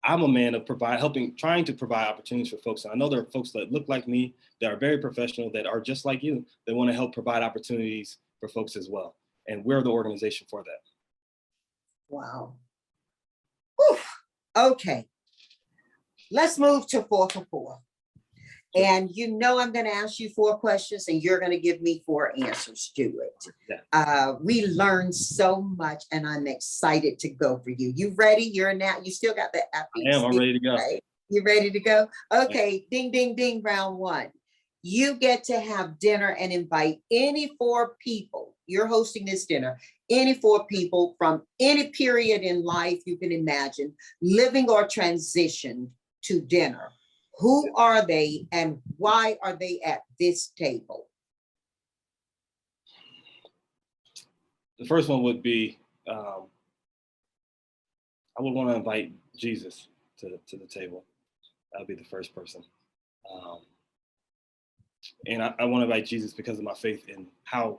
S2: I'm a man of trying to provide opportunities for folks. And I know there are folks that look like me, that are very professional, that are just like you, that want to help provide opportunities for folks as well. And we're the organization for that.
S1: Wow. Whew. Okay. Let's move to 4 for 4. And I'm going to ask you 4 questions and you're going to give me 4 answers to it.
S2: Yeah.
S1: We learned so much and I'm excited to go for you. You ready? You still got the
S2: I am. I'm ready to go.
S1: Right? You ready to go? Okay. Yeah. Ding, ding, ding. Round 1. You get to have dinner and invite any 4 people. You're hosting this dinner. Any 4 people from any period in life you can imagine, living or transitioned, to dinner. Who are they and why are they at this table?
S2: The first one would be, I would want to invite Jesus to the table. That would be the first person. And I want to invite Jesus because of my faith in how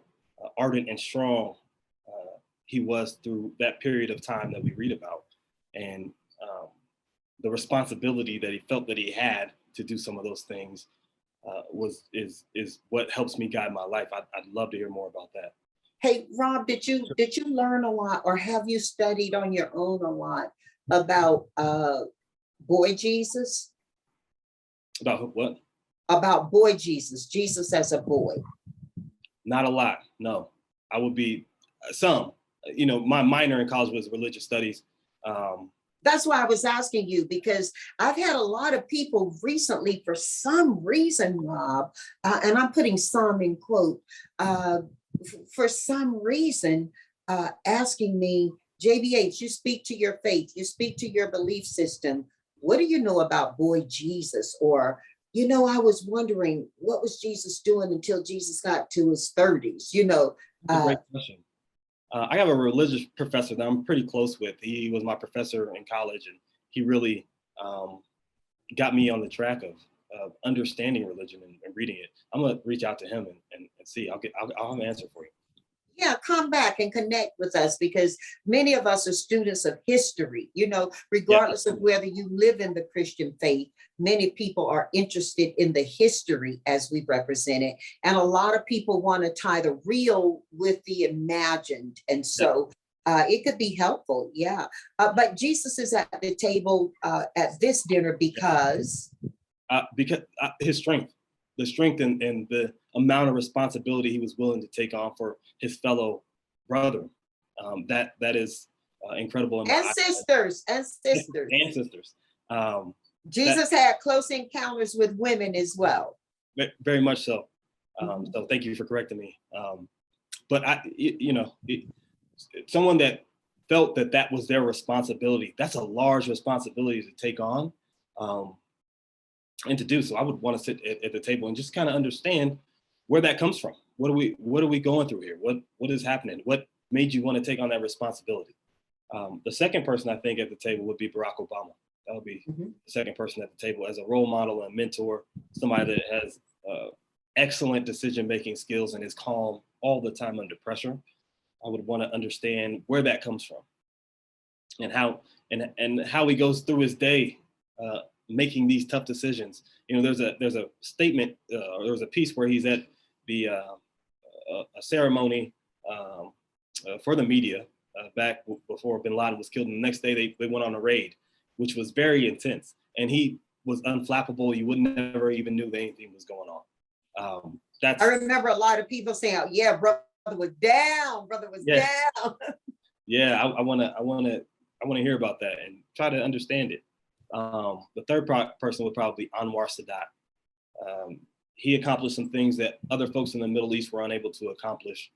S2: ardent and strong he was through that period of time that we read about. And the responsibility that he felt that he had to do some of those things is what helps me guide my life. I'd love to hear more about that.
S1: Hey, Rob, did you learn a lot or have you studied on your own a lot about boy Jesus?
S2: About what?
S1: About boy Jesus, Jesus as a boy.
S2: Not a lot, no. I would be some. My minor in college was religious studies.
S1: That's why I was asking you, because I've had a lot of people recently, for some reason, Rob, and I'm putting some in quote, for some reason, asking me, JBH, you speak to your faith, you speak to your belief system. What do you know about boy Jesus? Or, I was wondering, what was Jesus doing until Jesus got to his 30s?
S2: That's a great question. I have a religious professor that I'm pretty close with. He was my professor in college, and he really got me on the track of understanding religion and reading it. I'm gonna reach out to him and see. I'll have an answer for you.
S1: Yeah, come back and connect with us, because many of us are students of history, regardless of whether you live in the Christian faith. Many people are interested in the history as we represent it. And a lot of people want to tie the real with the imagined. And so it could be helpful. Yeah. But Jesus is at the table at this dinner because
S2: his strength, the strength and the amount of responsibility he was willing to take on for his fellow brother. That is incredible.
S1: And sisters. Jesus had close encounters with women as well.
S2: Very much so. So thank you for correcting me. But someone that felt that was their responsibility, that's a large responsibility to take on and to do. So I would want to sit at the table and just kind of understand where that comes from. What are we going through here? What is happening? What made you want to take on that responsibility? The second person I think at the table would be Barack Obama. That would be the second person at the table as a role model and mentor somebody that has excellent decision-making skills and is calm all the time under pressure. I would want to understand where that comes from and how he goes through his day making these tough decisions. You know, there's a statement, or there was a piece where he's at a ceremony for the media back before bin Laden was killed. And the next day they went on a raid, which was very intense. And he was unflappable. You would never even knew that anything was going on.
S1: I remember a lot of people saying, oh, yeah, brother was down, down.
S2: Yeah, I want to hear about that and try to understand it. The third person would probably be Anwar Sadat. He accomplished some things that other folks in the Middle East were unable to accomplish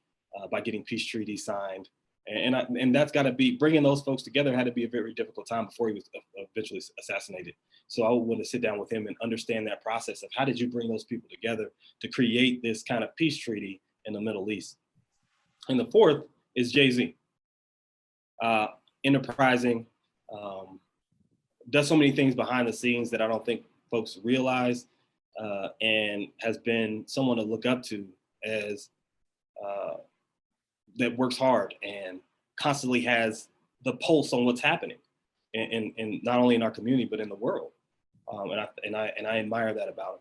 S2: by getting peace treaties signed. And that's got to be, bringing those folks together had to be a very difficult time before he was eventually assassinated. So I would want to sit down with him and understand that process of how did you bring those people together to create this kind of peace treaty in the Middle East. And the fourth is Jay-Z. Enterprising, does so many things behind the scenes that I don't think folks realize, and has been someone to look up to as that works hard and constantly has the pulse on what's happening in not only in our community, but in the world. And I admire that about him.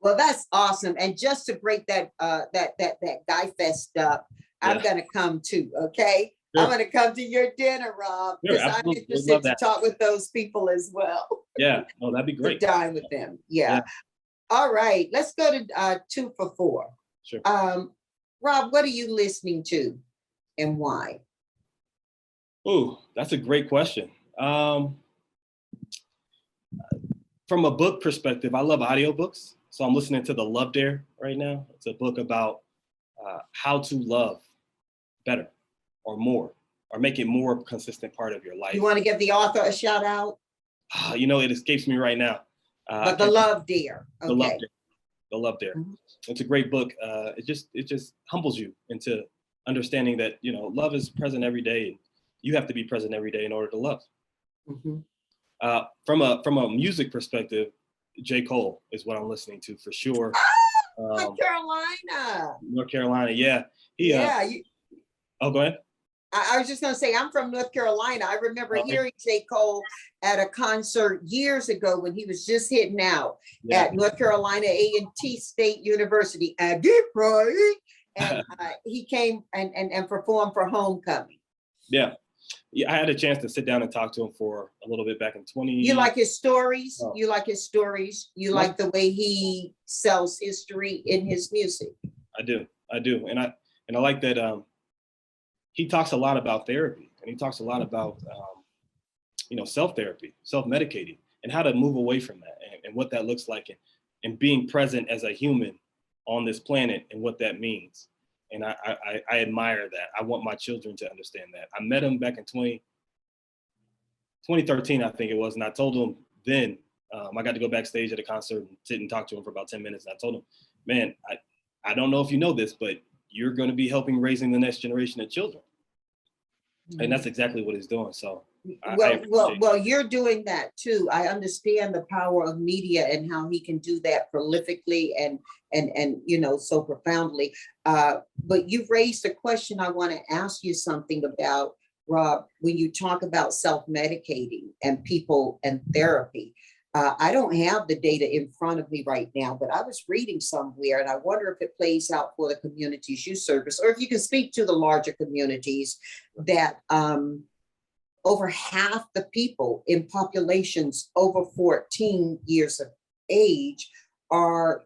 S1: Well, that's awesome. And just to break that guy fest up, yeah. I'm gonna come too, okay? Sure. I'm gonna come to your dinner, Rob, because I'm interested to talk with those people as well.
S2: Yeah, no, that'd be great.
S1: To dine with them, yeah. All right, let's go to 2 for 4.
S2: Sure.
S1: Rob, what are you listening to and why?
S2: Oh, that's a great question. From a book perspective, I love audiobooks. So I'm listening to The Love Dare right now. It's a book about how to love better or more, or make it more a consistent part of your life.
S1: You want to give the author a shout out?
S2: You know, it escapes me right now.
S1: But The Love Dare. Okay.
S2: The Love Dare. Mm-hmm. It's a great book. It just humbles you into understanding that, you know, love is present every day, and you have to be present every day in order to love. Mm-hmm. From a music perspective, J. Cole is what I'm listening to for sure.
S1: North Carolina.
S2: North Carolina, yeah. Oh, go ahead.
S1: I was just going to say, I'm from North Carolina. I remember hearing J. Cole at a concert years ago when he was just hitting out at North Carolina A&T State University at Detroit. And he came and performed for Homecoming.
S2: Yeah. I had a chance to sit down and talk to him for a little bit back in 20.
S1: You like his stories? Oh. You like his stories? You like the way he sells history in his music?
S2: I do. And I like that he talks a lot about therapy, and he talks a lot about self-therapy, self-medicating, and how to move away from that, and what that looks like, and being present as a human on this planet and what that means. And I admire that. I want my children to understand that. I met him back in 2013, I think it was, and I told him then, I got to go backstage at a concert and sit and talk to him for about 10 minutes. And I told him, man, I don't know if you know this, but you're going to be helping raising the next generation of children. Mm-hmm. And that's exactly what he's doing. So
S1: well, you're doing that too. I understand the power of media and how he can do that prolifically and so profoundly. But you've raised a question I want to ask you something about, Rob, when you talk about self-medicating and people and therapy. I don't have the data in front of me right now, but I was reading somewhere, and I wonder if it plays out for the communities you service, or if you can speak to the larger communities, that over half the people in populations over 14 years of age are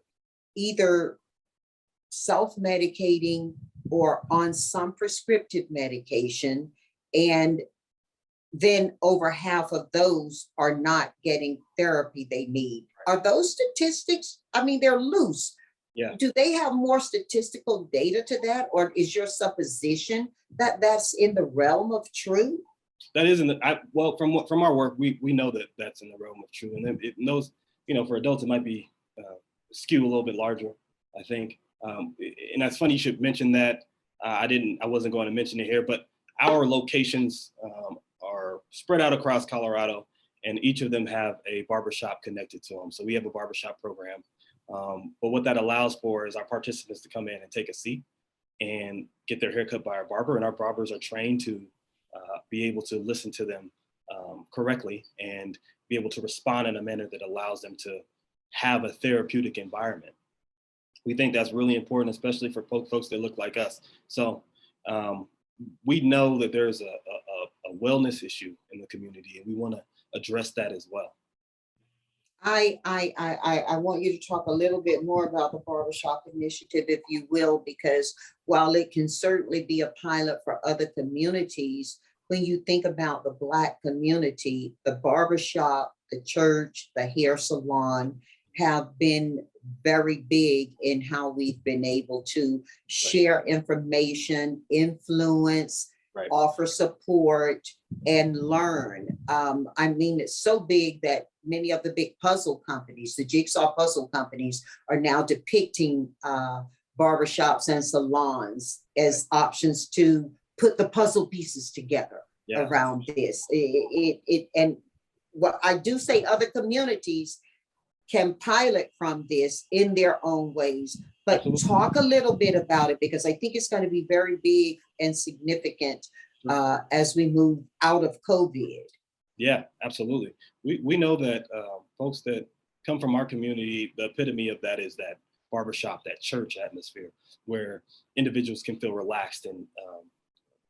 S1: either self-medicating or on some prescriptive medication, and then over half of those are not getting therapy they need. Are those statistics? I mean, they're loose.
S2: Yeah.
S1: Do they have more statistical data to that, or is your supposition that that's in the realm of truth?
S2: That is from our work, we know that that's in the realm of truth, and it knows, for adults it might be skew a little bit larger, I think. And that's funny you should mention that. I wasn't going to mention it here, but our locations are spread out across Colorado, and each of them have a barbershop connected to them. So we have a barbershop program. But what that allows for is our participants to come in and take a seat and get their hair cut by our barber, and our barbers are trained to be able to listen to them correctly and be able to respond in a manner that allows them to have a therapeutic environment. We think that's really important, especially for folks that look like us. So we know that there's a wellness issue in the community, and we want to address that as well.
S1: I want you to talk a little bit more about the barbershop initiative, if you will, because while it can certainly be a pilot for other communities, when you think about the Black community, the barbershop, the church, the hair salon have been very big in how we've been able to share information, influence, offer support, and learn. I mean, it's so big that many of the big puzzle companies, the jigsaw puzzle companies, are now depicting barbershops and salons as options to put the puzzle pieces together around this. And what I do say, other communities can pilot from this in their own ways, but talk a little bit about it, because I think it's going to be very big and significant as we move out of COVID.
S2: Yeah, absolutely. We know that folks that come from our community, the epitome of that is that barbershop, that church atmosphere where individuals can feel relaxed and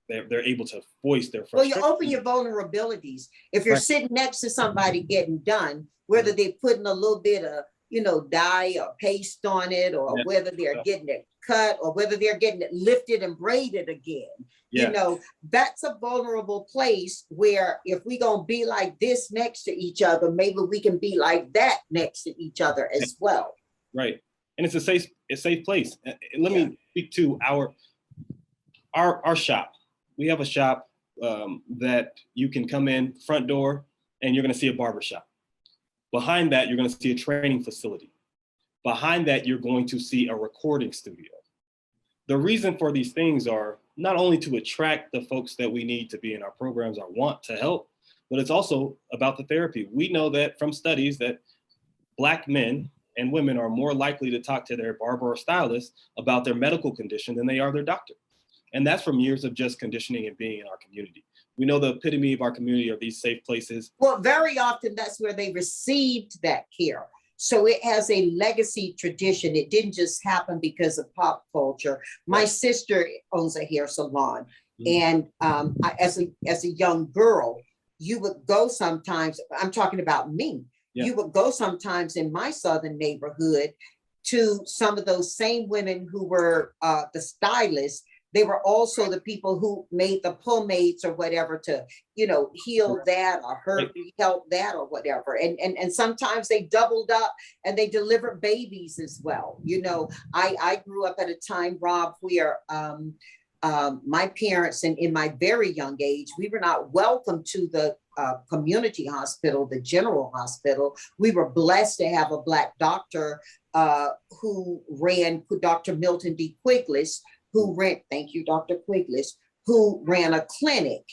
S2: they're able to voice their frustration.
S1: Well, you open your vulnerabilities. If you're sitting next to somebody getting done, whether they're putting a little bit of, dye or paste on it, or whether they're getting it cut, or whether they're getting it lifted and braided again, that's a vulnerable place where if we're going to be like this next to each other, maybe we can be like that next to each other as well.
S2: Right. And it's a safe place. And let me speak to our shop. We have a shop that you can come in front door and you're going to see a barbershop. Behind that, you're going to see a training facility. Behind that, you're going to see a recording studio. The reason for these things are not only to attract the folks that we need to be in our programs or want to help, but it's also about the therapy. We know that from studies that Black men and women are more likely to talk to their barber or stylist about their medical condition than they are their doctor. And that's from years of just conditioning and being in our community. We know the epitome of our community are these safe places.
S1: Well, very often that's where they received that care. So it has a legacy tradition. It didn't just happen because of pop culture. My sister owns a hair salon. And as a young girl, you would go sometimes, I'm talking about me, you would go sometimes in my southern neighborhood to some of those same women who were the stylists. They were also the people who made the pomades or whatever to, heal that or help that or whatever. And sometimes they doubled up and they delivered babies as well. I grew up at a time, Rob, where my parents, and in my very young age, we were not welcome to the community hospital, the general hospital. We were blessed to have a Black doctor who ran, Dr. Milton D. Quiglis, who ran, thank you, Dr. Quiglis, who ran a clinic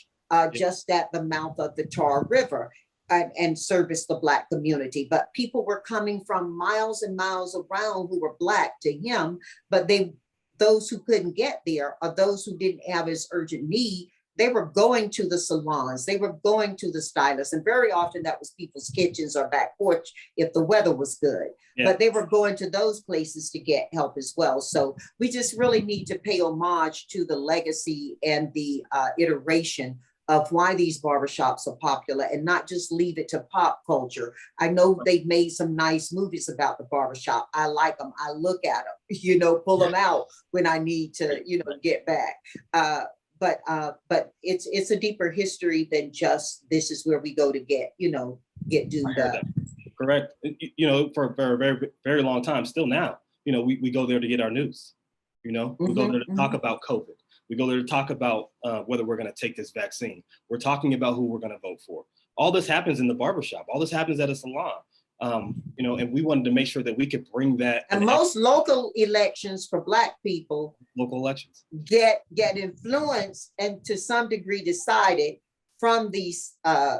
S1: just at the mouth of the Tar River and serviced the Black community. But people were coming from miles and miles around who were Black to him, but those who couldn't get there, or those who didn't have as urgent need, they were going to the salons, they were going to the stylists, and very often that was people's kitchens or back porch if the weather was good. But they were going to those places to get help as well. So we just really need to pay homage to the legacy and the iteration of why these barbershops are popular, and not just leave it to pop culture. I know they've made some nice movies about the barbershop. I like them. I look at them, pull them out when I need to, get back. But it's a deeper history than just this is where we go to get doomed up.
S2: Correct. For a very, very long time, still now, we go there to get our news. We go there to talk about COVID. We go there to talk about whether we're going to take this vaccine. We're talking about who we're going to vote for. All this happens in the barbershop. All this happens at a salon. And we wanted to make sure that we could bring that.
S1: And most local elections for Black people,
S2: local elections,
S1: get influenced and to some degree decided from these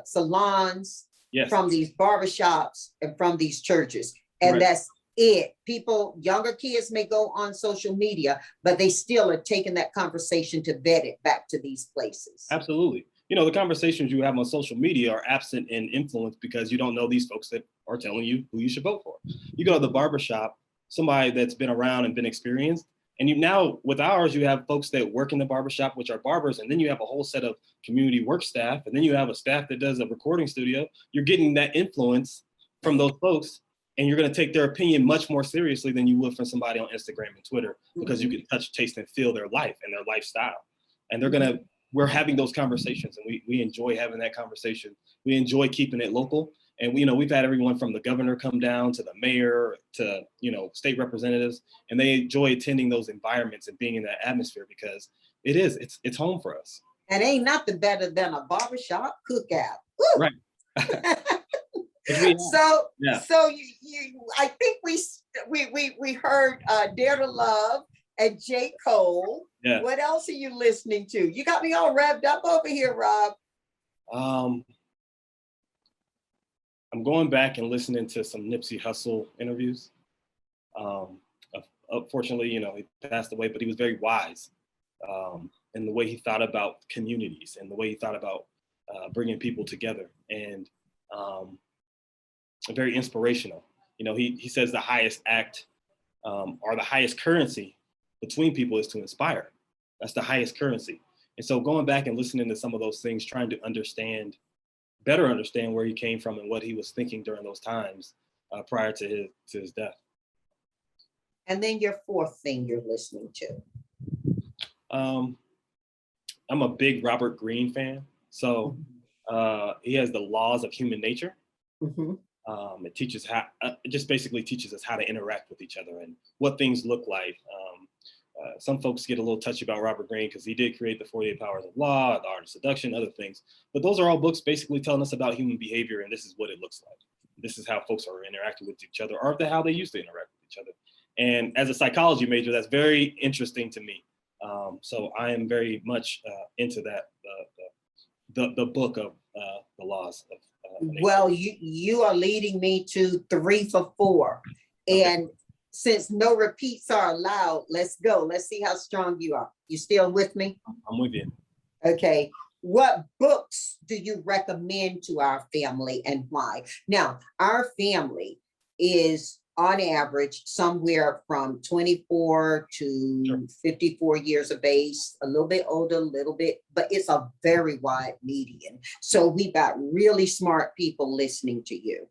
S1: salons,
S2: Yes.
S1: from these barbershops and from these churches. And
S2: Correct.
S1: that's it. People, younger kids may go on social media, but they still are taking that conversation to vet it back to these places.
S2: Absolutely. You know, the conversations you have on social media are absent in influence because you don't know these folks that are telling you who you should vote for. You go to the barbershop, somebody that's been around and been experienced, and you now, with ours, you have folks that work in the barbershop, which are barbers, and then you have a whole set of community work staff, and then you have a staff that does a recording studio. You're getting that influence from those folks, and you're going to take their opinion much more seriously than you would from somebody on Instagram and Twitter, because you can touch, taste, and feel their life and their lifestyle. And we're having those conversations, and we enjoy having that conversation. We enjoy keeping it local. And we've had everyone from the governor come down to the mayor to, state representatives, and they enjoy attending those environments and being in that atmosphere because it's home for us.
S1: And ain't nothing better than a barbershop cookout. Woo!
S2: Right.
S1: So I think we heard Dare to Love and J. Cole.
S2: Yeah.
S1: What else are you listening to? You got me all revved up over here, Rob.
S2: I'm going back and listening to some Nipsey Hussle interviews. Unfortunately, he passed away, but he was very wise in the way he thought about communities and the way he thought about bringing people together, and very inspirational. He says the highest act or the highest currency between people is to inspire. That's the highest currency. And so going back and listening to some of those things, trying to better understand where he came from and what he was thinking during those times prior to his death.
S1: And then your fourth thing you're listening to.
S2: I'm a big Robert Greene fan. So he has the laws of human nature.
S1: Mm-hmm.
S2: It teaches it basically teaches us how to interact with each other and what things look like. Some folks get a little touchy about Robert Greene because he did create the 48 Powers of Law, The Art of Seduction, other things. But those are all books basically telling us about human behavior, and this is what it looks like. This is how folks are interacting with each other, or how they used to interact with each other. And as a psychology major, that's very interesting to me. So I am very much into that, the book of the laws of nature.
S1: Well, you are leading me to 3 for 4.
S2: Okay.
S1: And since no repeats are allowed, let's go. Let's see how strong you are. You still with me?
S2: I'm with you.
S1: Okay. What books do you recommend to our family and why? Now, our family is on average somewhere from 24 to 54 years of age, a little bit older, a little bit, but it's a very wide median. So we got really smart people listening to you.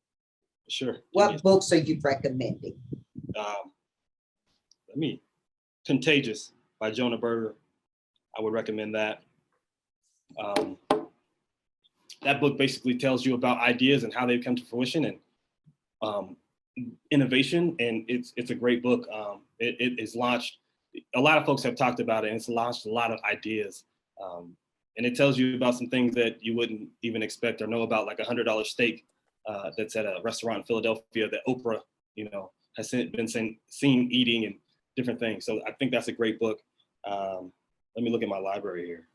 S2: Sure.
S1: What books are you recommending?
S2: Contagious by Jonah Berger. I would recommend that. That book basically tells you about ideas and how they've come to fruition and innovation, and it's a great book. It is launched. A lot of folks have talked about it, and it's launched a lot of ideas. And it tells you about some things that you wouldn't even expect or know about, like $100 steak that's at a restaurant in Philadelphia that Oprah, has been seen eating and different things. So I think that's a great book. Let me look at my library here.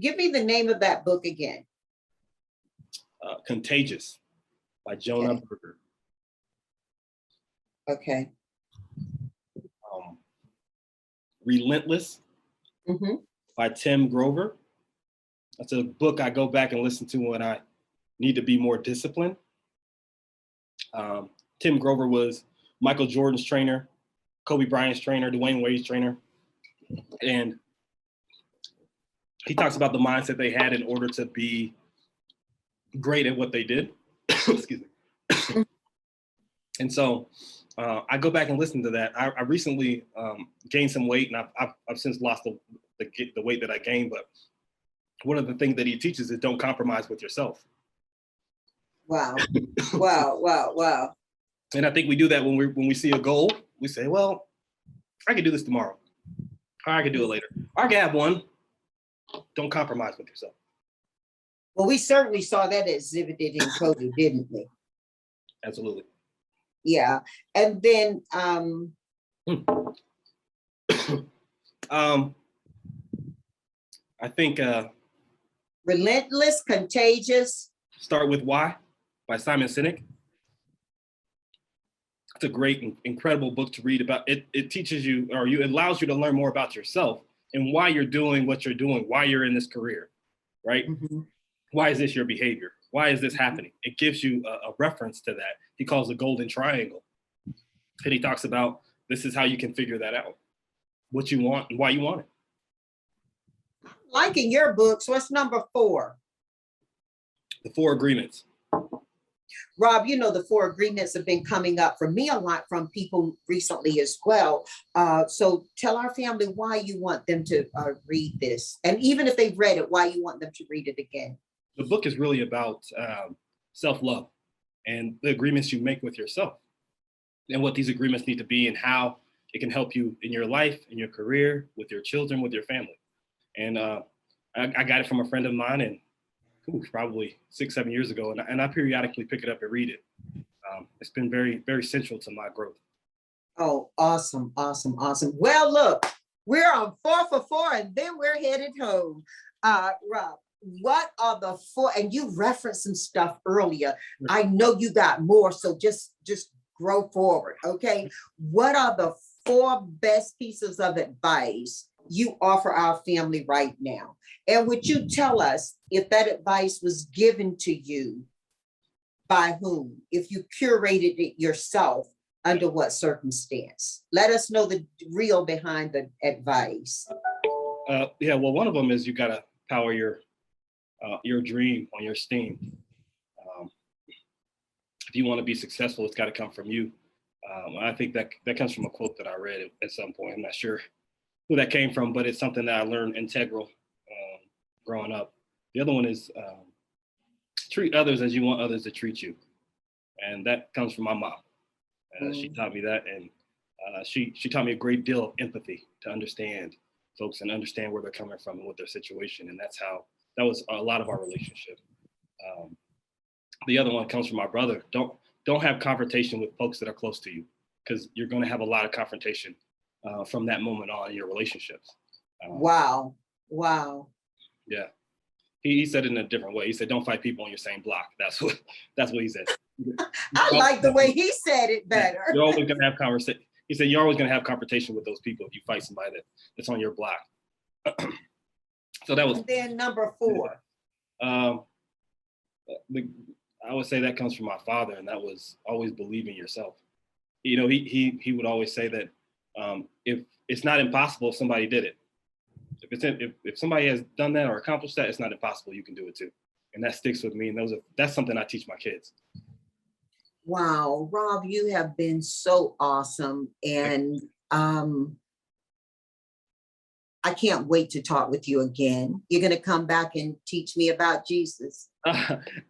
S1: Give me the name of that book again.
S2: Contagious by Jonah Berger.
S1: Okay.
S2: Relentless by Tim Grover. That's a book I go back and listen to when I need to be more disciplined. Tim Grover was Michael Jordan's trainer, Kobe Bryant's trainer, Dwayne Wade's trainer. And he talks about the mindset they had in order to be great at what they did. Excuse me. And so I go back and listen to that. I recently gained some weight, and I've since lost the weight that I gained. But one of the things that he teaches is don't compromise with yourself.
S1: Wow. Wow.
S2: And I think we do that when we see a goal. We say, well, I can do this tomorrow. Or I can do it later. Or I can have one. Don't compromise with yourself.
S1: Well, we certainly saw that exhibited in Cody, didn't we?
S2: Absolutely.
S1: Yeah. And then
S2: I think
S1: Relentless, Contagious.
S2: Start With Why by Simon Sinek. It's a great, incredible book to read about. It teaches you, or it allows you to learn more about yourself and why you're doing what you're doing, why you're in this career, right?
S1: Mhm.
S2: Why is this your behavior? Why is this happening? It gives you a reference to that. He calls the golden triangle. And he talks about this is how you can figure that out, what you want and why you want it.
S1: Liking your books. What's number 4?
S2: The 4 Agreements.
S1: Rob, you know, the 4 agreements have been coming up for me a lot from people recently as well. So tell our family why you want them to read this. And even if they've read it, why you want them to read it again.
S2: The book is really about self-love and the agreements you make with yourself and what these agreements need to be and how it can help you in your life, in your career, with your children, with your family. And I got it from a friend of mine, and probably 6-7 years ago, and I periodically pick it up and read it. It's been very, very central to my growth.
S1: Oh, awesome, awesome, awesome. Well, look, we're on 4 for 4, and then we're headed home. Rob, what are the 4, and you referenced some stuff earlier. I know you got more, so just grow forward, okay? What are the 4 best pieces of advice you offer our family right now? And would you tell us if that advice was given to you by whom? If you curated it yourself, under what circumstance? Let us know the real behind the advice.
S2: Yeah, well, one of them is you gotta power your dream on your steam. If you want to be successful, it's got to come from you. I think that comes from a quote that I read at some point. I'm not sure who that came from, but it's something that I learned integral growing up. The other one is treat others as you want others to treat you. And that comes from my mom. She taught me that. And she taught me a great deal of empathy to understand folks and understand where they're coming from and what their situation. And that was a lot of our relationship. The other one comes from my brother. Don't have confrontation with folks that are close to you, because you're going to have a lot of confrontation from that moment on in your relationships.
S1: Wow.
S2: Yeah. He said it in a different way. He said, don't fight people on your same block. That's what he said.
S1: I like the way he said it better.
S2: You're always going to have conversation. He said, you're always going to have confrontation with those people if you fight somebody that's on your block. So that was.
S1: And then number 4.
S2: I would say that comes from my father, and that was always believe in yourself. You know, he would always say that if it's not impossible if somebody did it. If somebody has done that or accomplished that, it's not impossible. You can do it too, and that sticks with me. And that's something I teach my kids.
S1: Wow, Rob, you have been so awesome, and I can't wait to talk with you again. You're going to come back and teach me about Jesus.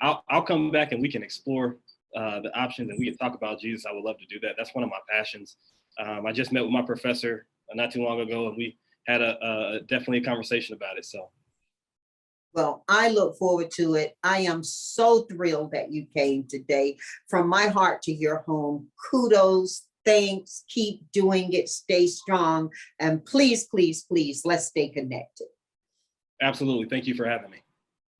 S2: I'll come back and we can explore the options and we can talk about Jesus. I would love to do that. That's one of my passions. I just met with my professor not too long ago, and we had definitely a conversation about it. So.
S1: Well, I look forward to it. I am so thrilled that you came today. From my heart to your home, kudos, thanks, keep doing it, stay strong, and please, please, please, let's stay connected.
S2: Absolutely. Thank you for having me.